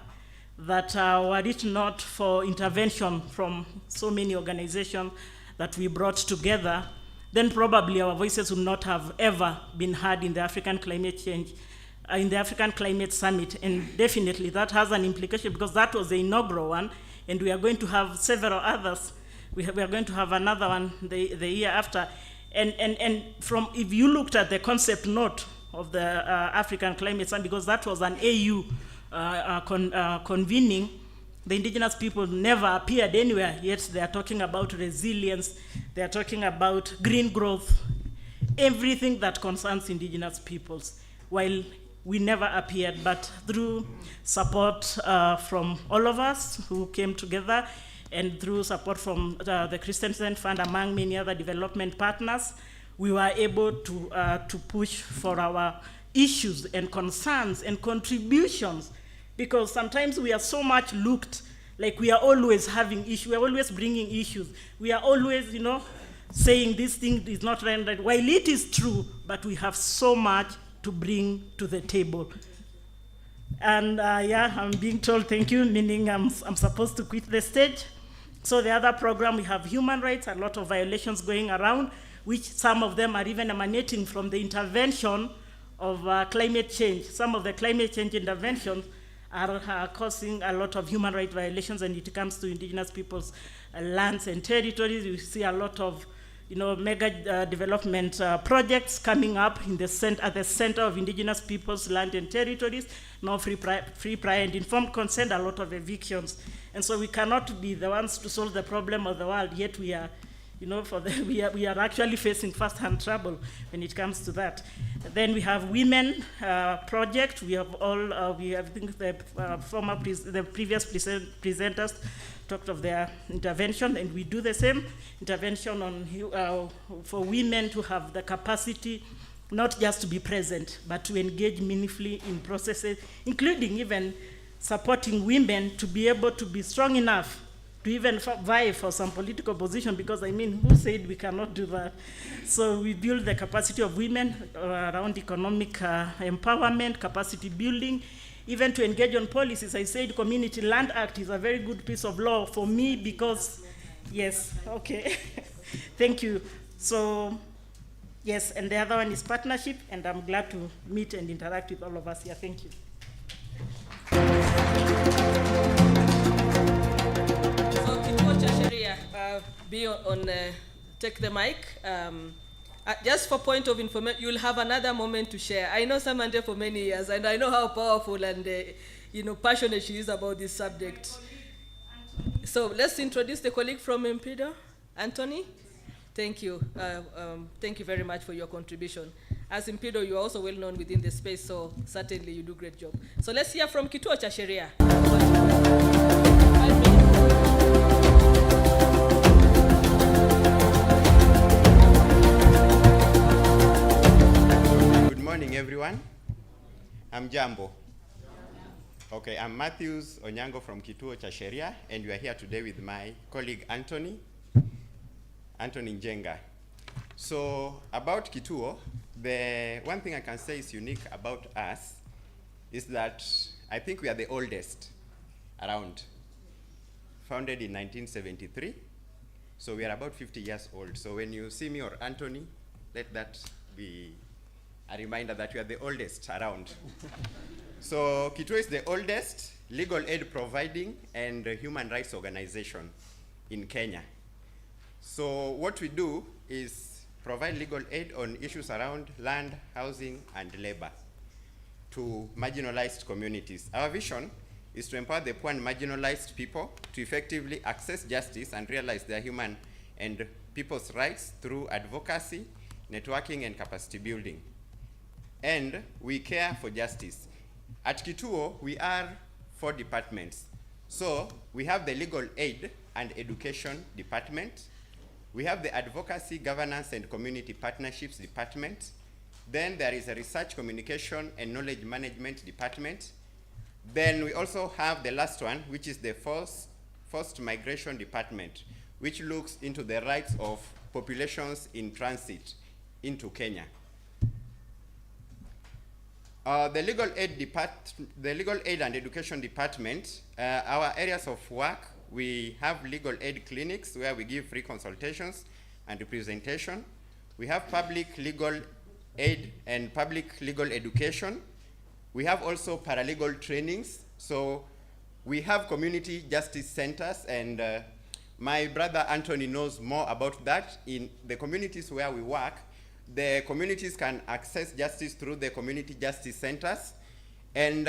that were it not for intervention from so many organizations that we brought together, then probably our voices would not have ever been heard in the African climate change, in the African Climate Summit. And definitely that has an implication because that was the inaugural one, and we are going to have several others. We are going to have another one the year after. And if you looked at the concept note of the African Climate Summit, because that was an AU convening, the indigenous people never appeared anywhere, yet they are talking about resilience, they are talking about green growth, everything that concerns indigenous peoples, while we never appeared, but through support from all of us who came together, and through support from the Christensen Fund, among many other development partners, we were able to push for our issues and concerns and contributions, because sometimes we are so much looked like we are always having issues, we are always bringing issues, we are always, saying this thing is not right, while it is true, but we have so much to bring to the table. And I'm being told thank you, meaning I'm supposed to quit the stage. So the other program, we have human rights, a lot of violations going around, which some of them are even emanating from the intervention of climate change. Some of the climate change interventions are causing a lot of human rights violations when it comes to indigenous people's lands and territories. We see a lot of mega development projects coming up in at the center of indigenous people's land and territories. No free, prior, and informed consent, a lot of evictions. And so we cannot be the ones to solve the problem of the world, yet we are, we are actually facing first-hand trouble when it comes to that. Then we have women project. We have I think the previous presenters talked of their intervention, and we do the same intervention on for women to have the capacity not just to be present, but to engage meaningfully in processes, including even supporting women to be able to be strong enough to even vie for some political position, because I mean, who said we cannot do that? So we build the capacity of women around economic empowerment, capacity building, even to engage on policies. I said Community Land Act is a very good piece of law for me because, yes, okay, thank you. So, yes, and the other one is partnership, and I'm glad to meet and interact with all of us here. Thank you. Be on take the mic. Just for point of information, you'll have another moment to share. I know Samantha for many years, and I know how powerful and passionate she is about this subject. So let's introduce the colleague from Impedo, Anthony. Thank you. Thank you very much for your contribution. As Impedo, you are also well known within the space, so certainly you do a great job. So let's hear from Kituo cha Sheria. Good morning, everyone. I'm Jambo. Okay, I'm Matthews Onyango from Kituo cha Sheria, and we are here today with my colleague Anthony Njenga. So about Kituo, the one thing I can say is unique about us is that I think we are the oldest around. Founded in 1973, so we are about 50 years old. So when you see me or Anthony, let that be a reminder that we are the oldest around. So Kituo is the oldest legal aid providing and human rights organization in Kenya. So what we do is provide legal aid on issues around land, housing, and labor to marginalized communities. Our vision is to empower the poor and marginalized people to effectively access justice and realize their human and people's rights through advocacy, networking, and capacity building. And we care for justice. At Kituo, we are 4 departments. So we have the legal aid and education department. We have the advocacy, governance, and community partnerships department. Then there is a research, communication, and knowledge management department. Then we also have the last one, which is the forced migration department, which looks into the rights of populations in transit into Kenya. The legal aid and education department, our areas of work, we have legal aid clinics where we give free consultations and representation. We have public legal aid and public legal education. We have also paralegal trainings. So we have community justice centers, and my brother Anthony knows more about that. In the communities where we work, the communities can access justice through the community justice centers. And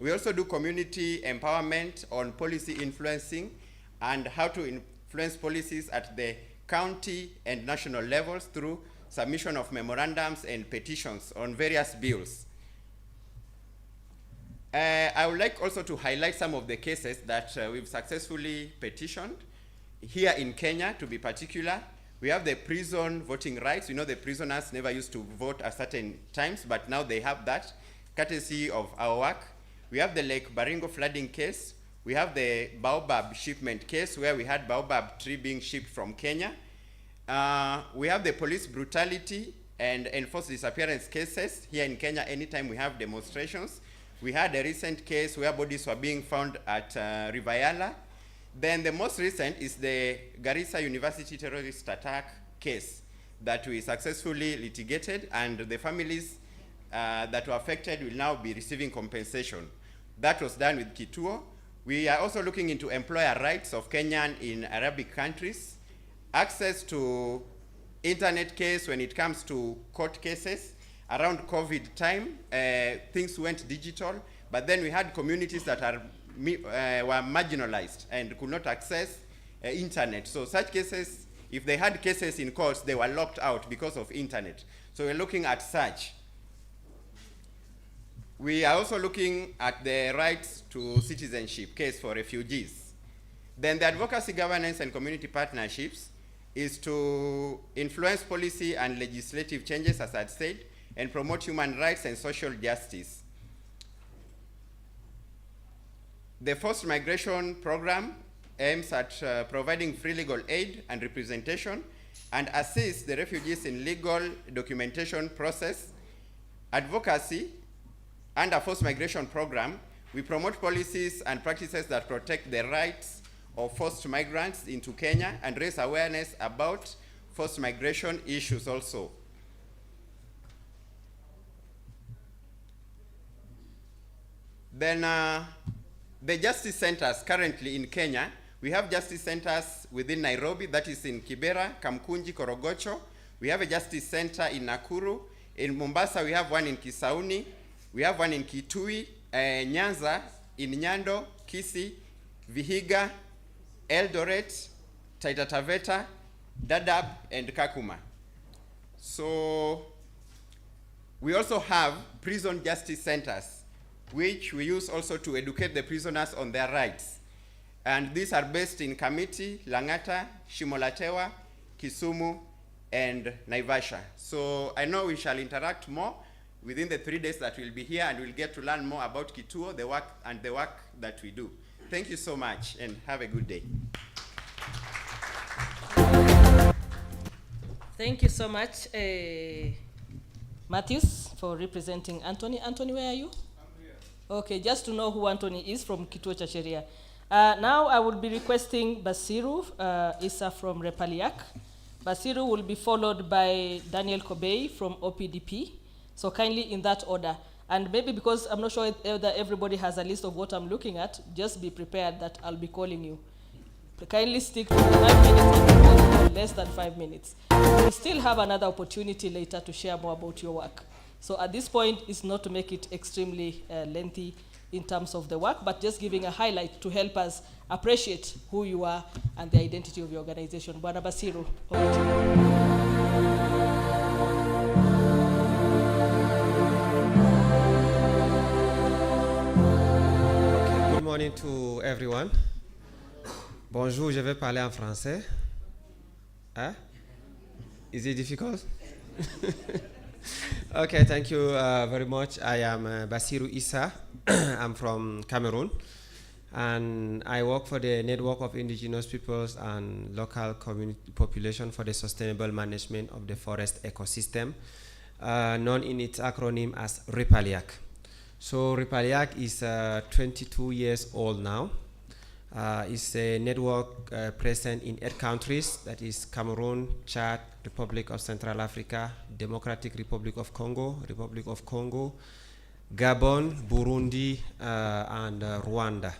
we also do community empowerment on policy influencing and how to influence policies at the county and national levels through submission of memorandums and petitions on various bills. I would like also to highlight some of the cases that we've successfully petitioned here in Kenya. To be particular, we have the prison voting rights. You know, the prisoners never used to vote at certain times, but now they have that, courtesy of our work. We have the Lake Baringo flooding case. We have the baobab shipment case, where we had baobab tree being shipped from Kenya. We have the police brutality and enforced disappearance cases here in Kenya anytime we have demonstrations. We had a recent case where bodies were being found at Rivayala. Then the most recent is the Garissa University terrorist attack case that we successfully litigated, and the families that were affected will now be receiving compensation. That was done with Kituo. We are also looking into employer rights of Kenyan in Arabic countries, access to internet case when it comes to court cases. Around COVID time, things went digital, but then we had communities that were marginalized and could not access internet. So such cases, if they had cases in courts, they were locked out because of internet. So we're looking at such. We are also looking at the rights to citizenship case for refugees. Then the advocacy, governance, and community partnerships is to influence policy and legislative changes, as I'd said, and promote human rights and social justice. The forced migration program aims at providing free legal aid and representation and assists the refugees in legal documentation process, advocacy, and a forced migration program. We promote policies and practices that protect the rights of forced migrants into Kenya and raise awareness about forced migration issues also. Then the justice centers currently in Kenya, we have justice centers within Nairobi, that is in Kibera, Kamkunji, Korogocho. We have a justice center in Nakuru. In Mombasa, we have one in Kisauni. We have one in Kitui, Nyanza, in Nyando, Kisii, Vihiga, Eldoret, Taita Taveta, Dadaab, and Kakuma. So we also have prison justice centers, which we use also to educate the prisoners on their rights. And these are based in Kamiti, Langata, Shimolatewa, Kisumu, and Naivasha. So I know we shall interact more within the 3 days that we'll be here, and we'll get to learn more about Kituo, the work that we do. Thank you so much, and have a good day. Thank you so much, Matthews, for representing Anthony. Anthony, where are you? I'm here. Okay, just to know who Anthony is from Kituo cha Sheria. Now I will be requesting Basiru Issa from Repaliak. Basiru will be followed by Daniel Kobei from OPDP. So kindly in that order. And maybe because I'm not sure whether everybody has a list of what I'm looking at, just be prepared that I'll be calling you. Kindly stick to 5 minutes and less than 5 minutes. You'll still have another opportunity later to share more about your work. So at this point, it's not to make it extremely lengthy in terms of the work, but just giving a highlight to help us appreciate who you are and the identity of your organization. Bwana Basiru, over to you. Good morning to everyone. Bonjour, je vais parler en français. Hein? Is it difficult? Okay, thank you very much. I am Basiru Issa. I'm from Cameroon, and I work for the Network of Indigenous Peoples and Local Community Population for the Sustainable Management of the Forest Ecosystem, known in its acronym as Repaliak. So Repaliak is 22 years old now. It's a network present in 8 countries, that is Cameroon, Chad, Republic of Central Africa, Democratic Republic of Congo, Gabon, Burundi, and Rwanda.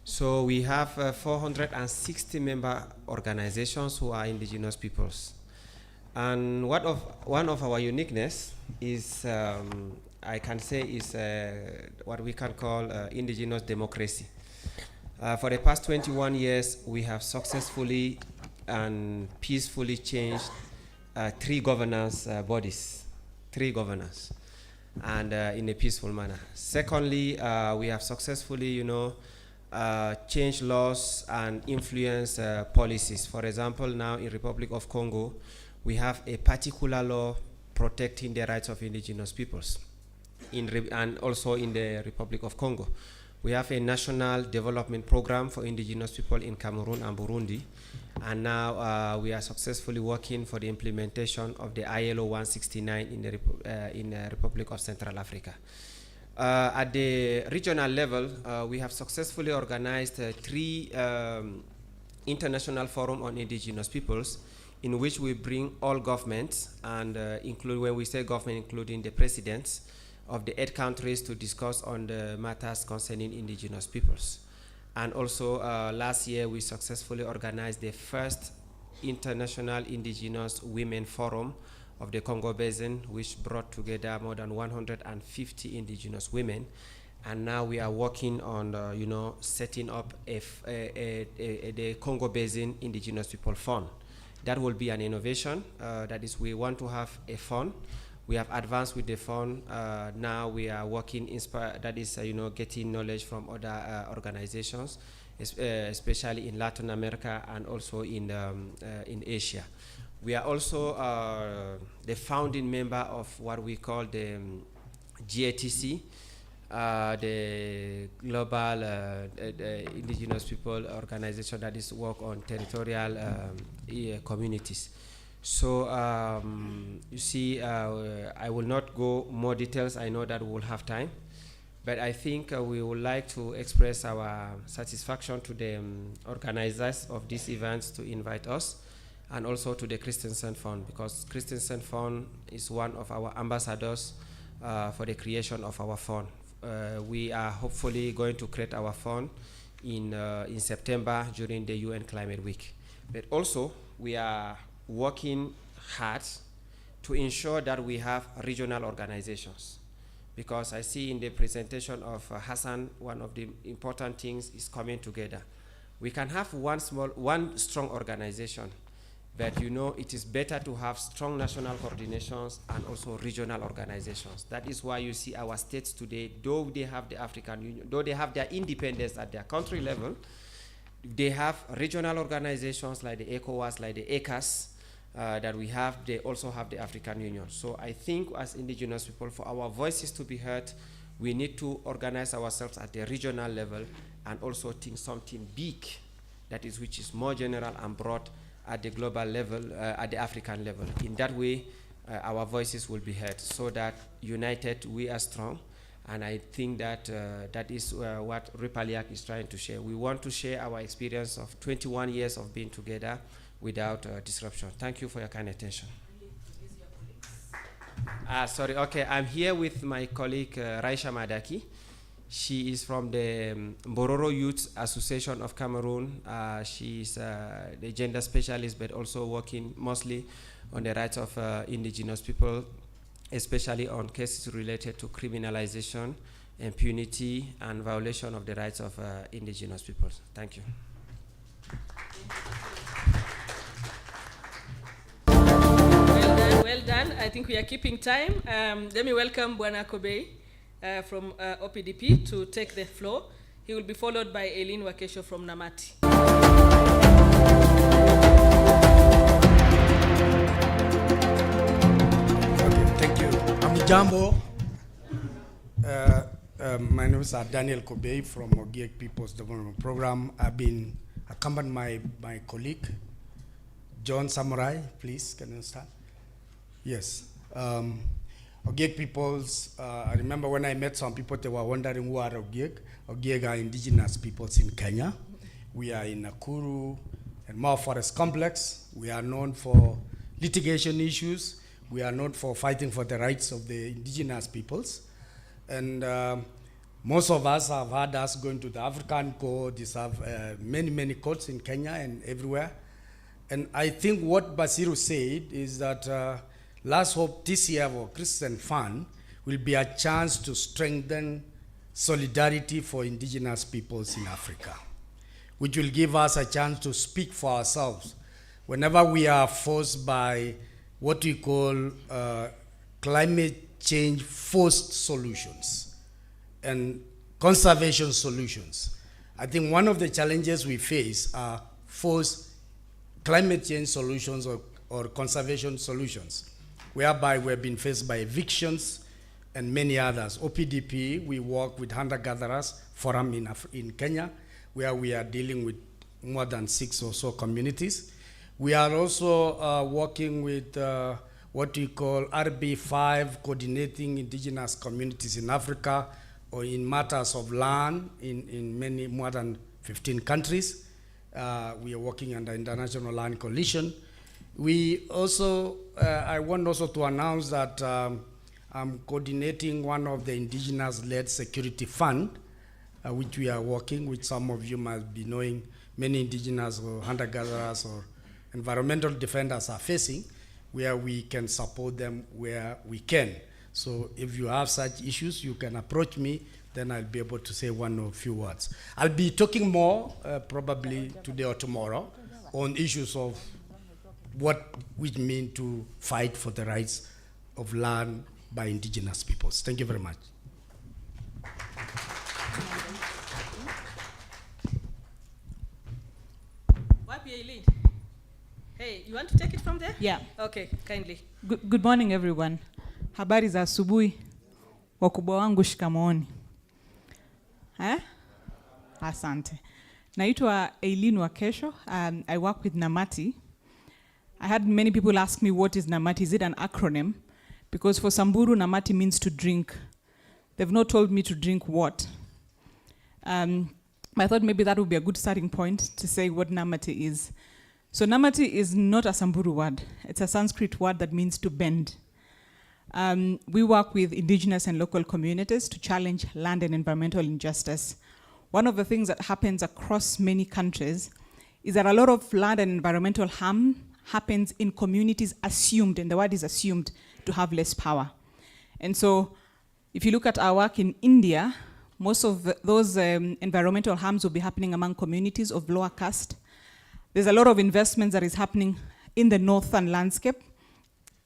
So we have 460 member organizations who are indigenous peoples. And one of our uniqueness is, I can say, is what we can call indigenous democracy. For the past 21 years, we have successfully and peacefully changed 3 governance bodies, 3 governors, and in a peaceful manner. Secondly, we have successfully, changed laws and influenced policies. For example, now in Republic of Congo, we have a particular law protecting the rights of indigenous peoples, and also in the Republic of Congo. We have a national development program for indigenous people in Cameroon and Burundi, and now we are successfully working for the implementation of the ILO 169 in the Republic of Central Africa. At the regional level, we have successfully organized 3 international forums on indigenous peoples, in which we bring all governments, and include, when we say government, including the presidents of the 8 countries, to discuss on the matters concerning indigenous peoples. And also last year we successfully organized the first International Indigenous Women Forum of the Congo Basin, which brought together more than 150 indigenous women. And now we are working on setting up the Congo Basin Indigenous People Fund. That will be an innovation. That is, we want to have a fund. We have advanced with the fund. Now we are working, getting knowledge from other organizations, especially in Latin America and also in Asia. We are also the founding member of what we call the GATC, the global indigenous people organization that is work on territorial communities. So you see, I will not go more details. I know that we will have time, but I think we would like to express our satisfaction to the organizers of these events to invite us, and also to the Christensen Fund, because Christensen Fund is one of our ambassadors for the creation of our fund. We are hopefully going to create our fund in September during the UN Climate Week. But also, we are working hard to ensure that we have regional organizations. Because I see in the presentation of Hassan, one of the important things is coming together. We can have one strong organization, but you know, it is better to have strong national coordinations and also regional organizations. That is why you see our states today, though they have the African Union, though they have their independence at their country level, they have regional organizations like the ECOWAS, like the ECAS, that we have. They also have the African Union. So I think as indigenous people, for our voices to be heard, we need to organize ourselves at the regional level and also think something big, that is, which is more general and broad at the global level, at the African level. In that way, our voices will be heard, so that united we are strong. And I think that that is what Ripaliak is trying to share. We want to share our experience of 21 years of being together without disruption. Thank you for your kind attention. Sorry, okay, I'm here with my colleague Raisha Madaki. She is from the Bororo Youth Association of Cameroon. She is the gender specialist, but also working mostly on the rights of indigenous people, especially on cases related to criminalization, impunity, and violation of the rights of indigenous peoples. Thank you. Well done. I think we are keeping time. Let me welcome Bwana Kobe from OPDP to take the floor. He will be followed by Eileen Wakesho from Namati. Okay, thank you. Amijambo. My name is Daniel Kobe from Ogiek People's Development Program. I've been accompanied by my colleague, John Samurai. Please, can you start? Yes. Ogiek peoples, I remember when I met some people, they were wondering who are Ogiek. Ogiek are indigenous peoples in Kenya. We are in Nakuru and Mau Forest Complex. We are known for litigation issues. We are known for fighting for the rights of the indigenous peoples. And most of us have had us going to the African court. These have many courts in Kenya and everywhere. And I think what Basiru said is that last hope this year for Christensen Fund will be a chance to strengthen solidarity for indigenous peoples in Africa, which will give us a chance to speak for ourselves whenever we are forced by what we call climate change forced solutions and conservation solutions. I think one of the challenges we face are forced climate change solutions or conservation solutions, whereby we've been faced by evictions and many others. OPDP, we work with hunter-gatherers forum in Kenya, where we are dealing with more than 6 or so communities. We are also working with what we call RB5, coordinating indigenous communities in Africa or in matters of land in many, more than 15 countries. We are working under International Land Coalition. We also, I want also to announce that I'm coordinating one of the indigenous-led security fund, which we are working with. Some of you might be knowing many indigenous or hunter-gatherers or environmental defenders are facing, where we can support them where we can. So if you have such issues, you can approach me, then I'll be able to say one or few words. I'll be talking more, probably today or tomorrow, on issues of what we mean to fight for the rights of land by indigenous peoples. Thank you very much. Hey, you want to take it from there? Yeah. Okay, kindly. Good morning, everyone. Habari za asubuhi. Wakubwa wangu shikamooni. Asante. Naitwa Eileen Wakesho. I work with Namati. I had many people ask me, what is Namati? Is it an acronym? Because for Samburu, Namati means to drink. They've not told me to drink what. I thought maybe that would be a good starting point to say what Namati is. So Namati is not a Samburu word. It's a Sanskrit word that means to bend. We work with indigenous and local communities to challenge land and environmental injustice. One of the things that happens across many countries is that a lot of land and environmental harm happens in communities assumed, and the word is assumed, to have less power. And so if you look at our work in India, most of those environmental harms will be happening among communities of lower caste. There's a lot of investments that is happening in the northern landscape.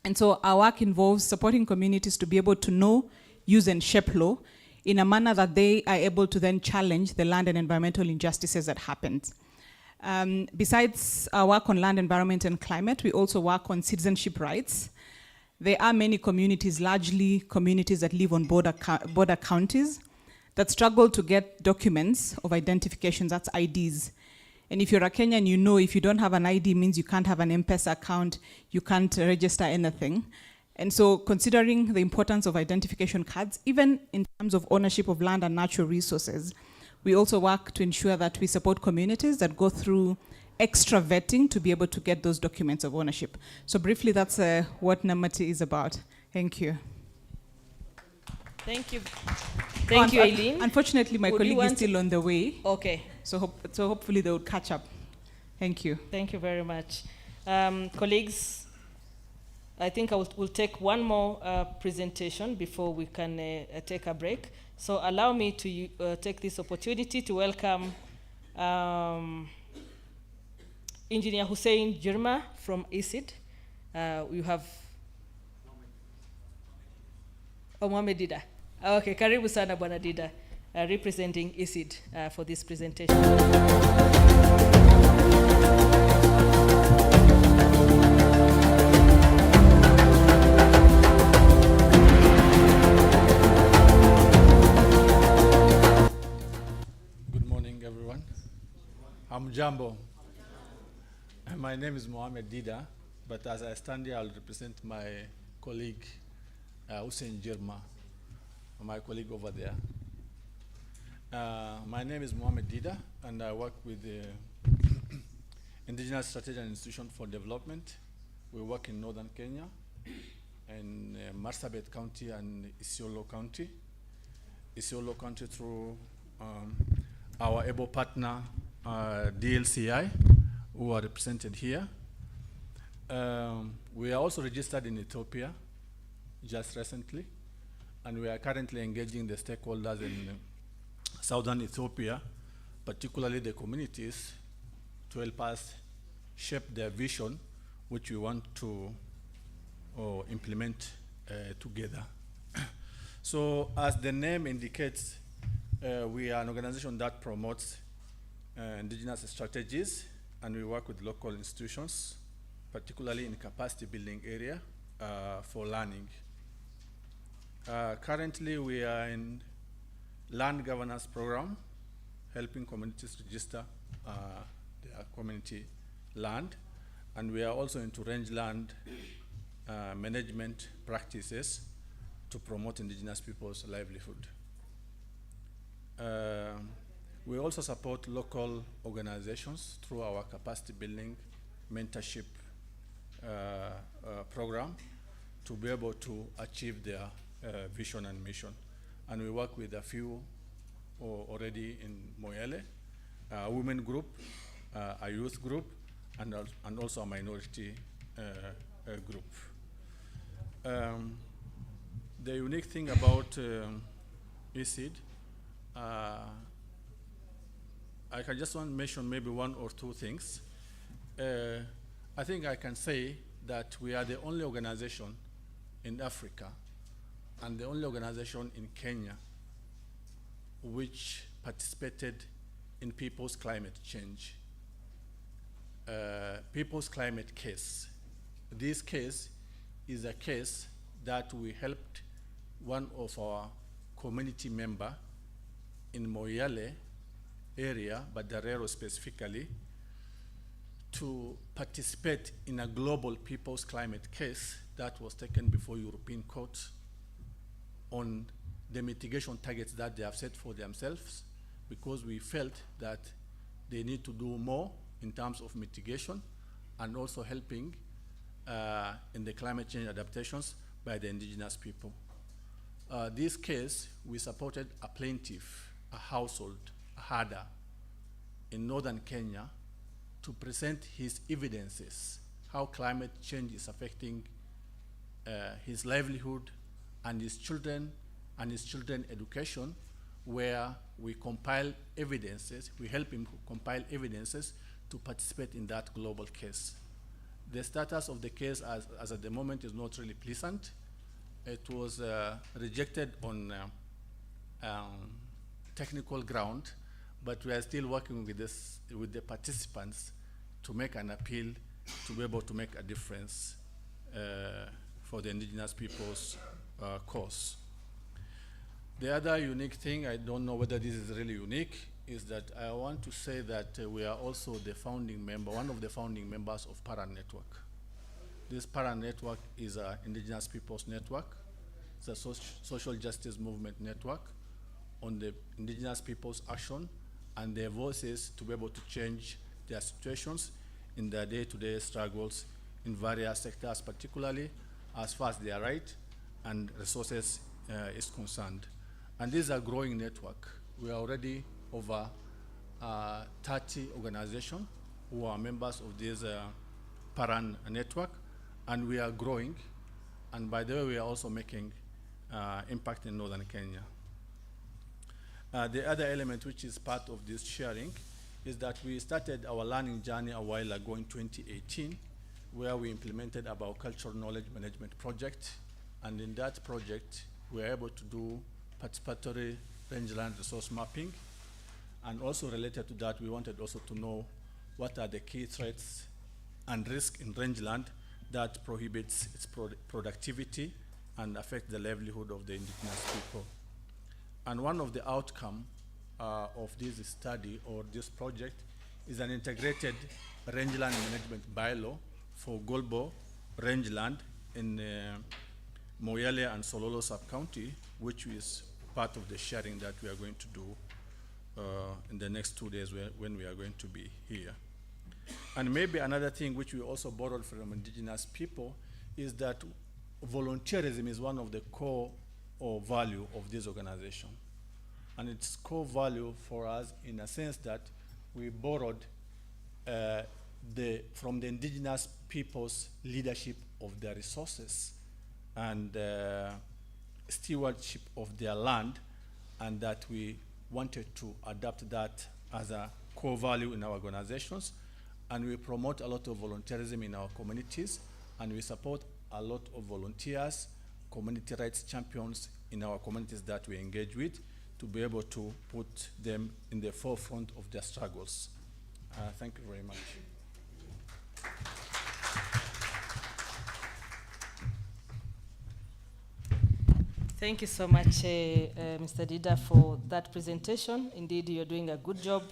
And so our work involves supporting communities to be able to know, use, and shape law in a manner that they are able to then challenge the land and environmental injustices that happen. Besides our work on land, environment, and climate, we also work on citizenship rights. There are many communities, largely communities that live on border counties, that struggle to get documents of identification, that's IDs. And if you're a Kenyan, you know if you don't have an ID, means you can't have an M-Pesa account, you can't register anything. And so considering the importance of identification cards, even in terms of ownership of land and natural resources, we also work to ensure that we support communities that go through extra vetting to be able to get those documents of ownership. So briefly, that's what Namati is about. Thank you. Thank you. Thank you, Eileen. Unfortunately, my colleague is still on the way. Okay. So hopefully they will catch up. Thank you. Thank you very much. Colleagues, I think we'll take one more presentation before we can take a break. So allow me to take this opportunity to welcome Engineer Hussein Jirma from ESID. You have Mohamed Dida. Okay, karibu sana Bwana Dida, representing ESID for this presentation. Good morning, everyone. I'm Jambo. My name is Mohamed Dida, but as I stand here, I'll represent my colleague, Hussein Jirma, my colleague over there. My name is Mohamed Dida, and I work with the Indigenous Strategy and Institution for Development. We work in northern Kenya, in Marsabit County and Isiolo County. Isiolo County through our able partner, DLCI, who are represented here. We are also registered in Ethiopia just recently, and we are currently engaging the stakeholders in southern Ethiopia, particularly the communities, to help us shape their vision, which we want to implement together. So as the name indicates, we are an organization that promotes indigenous strategies, and we work with local institutions, particularly in capacity building area for learning. Currently, we are in land governance program, helping communities register their community land, and we are also into rangeland management practices to promote indigenous people's livelihood. We also support local organizations through our capacity building mentorship program to be able to achieve their vision and mission. And we work with a few already in Moyale, a women group, a youth group, and also a minority group. The unique thing about ESID, I can just want to mention maybe one or two things. I think I can say that we are the only organization in Africa and the only organization in Kenya which participated in People's Climate Change. People's Climate Case. This case is a case that we helped one of our community member in Moyale area, but Darero specifically, to participate in a global people's climate case that was taken before European Court on the mitigation targets that they have set for themselves, because we felt that they need to do more in terms of mitigation and also helping in the climate change adaptations by the indigenous people. This case, we supported a plaintiff, a household, a herder in northern Kenya to present his evidences, how climate change is affecting his livelihood and his children's education, where we compile evidences, we help him compile evidences to participate in that global case. The status of the case as at the moment is not really pleasant. It was rejected on technical ground, but we are still working with the participants to make an appeal to be able to make a difference for the indigenous people's cause. The other unique thing, I don't know whether this is really unique, is that I want to say that we are also the founding member, one of the founding members of Paran Network. This Paran Network is an indigenous people's network. It's a social justice movement network on the indigenous people's action and their voices to be able to change their situations in their day-to-day struggles in various sectors, particularly as far as their right and resources is concerned. And this is a growing network. We are already over 30 organizations who are members of this Paran network, and we are growing. And by the way, we are also making impact in northern Kenya. The other element which is part of this sharing is that we started our learning journey a while ago in 2018, where we implemented our cultural knowledge management project. And in that project, we were able to do participatory rangeland resource mapping. And also related to that, we wanted also to know what are the key threats and risks in rangeland that prohibits its productivity and affect the livelihood of the indigenous people. And one of the outcomes of this study or this project is an integrated rangeland management bylaw for Golbo rangeland in Moyale and Sololo sub-county, which is part of the sharing that we are going to do in the next 2 days when we are going to be here. And maybe another thing which we also borrowed from indigenous people is that volunteerism is one of the core or value of this organization. And it's core value for us in a sense that we borrowed from the indigenous people's leadership of their resources and stewardship of their land, and that we wanted to adapt that as a core value in our organizations. And we promote a lot of volunteerism in our communities, and we support a lot of volunteers, community rights champions in our communities that we engage with, to be able to put them in the forefront of their struggles. Thank you very much. Thank you so much, Mr. Dida, for that presentation. Indeed, you're doing a good job.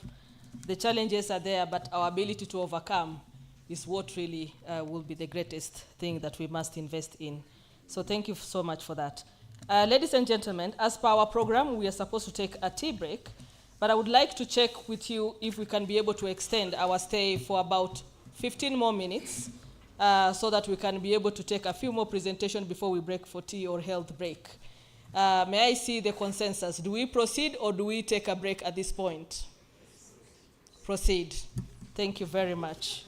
The challenges are there, but our ability to overcome is what really will be the greatest thing that we must invest in. So thank you so much for that. Ladies and gentlemen, as per our program, we are supposed to take a tea break, but I would like to check with you if we can be able to extend our stay for about 15 more minutes so that we can be able to take a few more presentations before we break for tea or health break. May I see the consensus? Do we proceed or do we take a break at this point? Proceed. Thank you very much.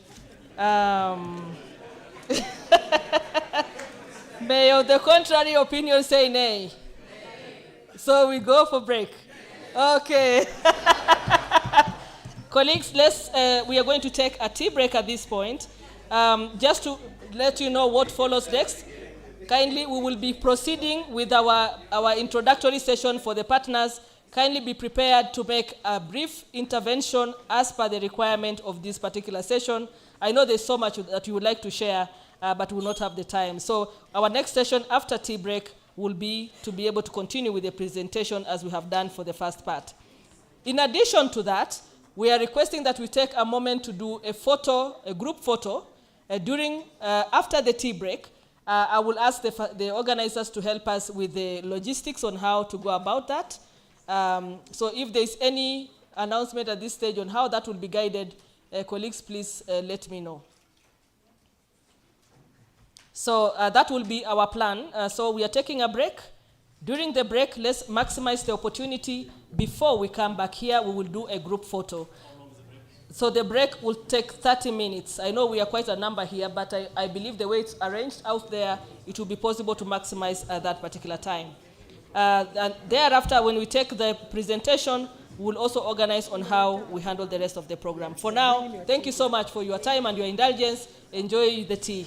May of the contrary opinion say nay. So we go for break. Okay. Colleagues, we are going to take a tea break at this point. Just to let you know what follows next, kindly we will be proceeding with our introductory session for the partners. Kindly be prepared to make a brief intervention as per the requirement of this particular session. I know there's so much that you would like to share, but we will not have the time. So our next session after tea break will be to be able to continue with the presentation as we have done for the first part. In addition to that, we are requesting that we take a moment to do a photo, a group photo, after the tea break. I will ask the organizers to help us with the logistics on how to go about that. So if there's any announcement at this stage on how that will be guided, colleagues, please let me know. So that will be our plan. So we are taking a break. During the break, let's maximize the opportunity. Before we come back here, we will do a group photo. So the break will take 30 minutes. I know we are quite a number here, but I believe the way it's arranged out there, it will be possible to maximize that particular time. And thereafter, when we take the presentation, we'll also organize on how we handle the rest of the program. For now, thank you so much for your time and your indulgence. Enjoy the tea.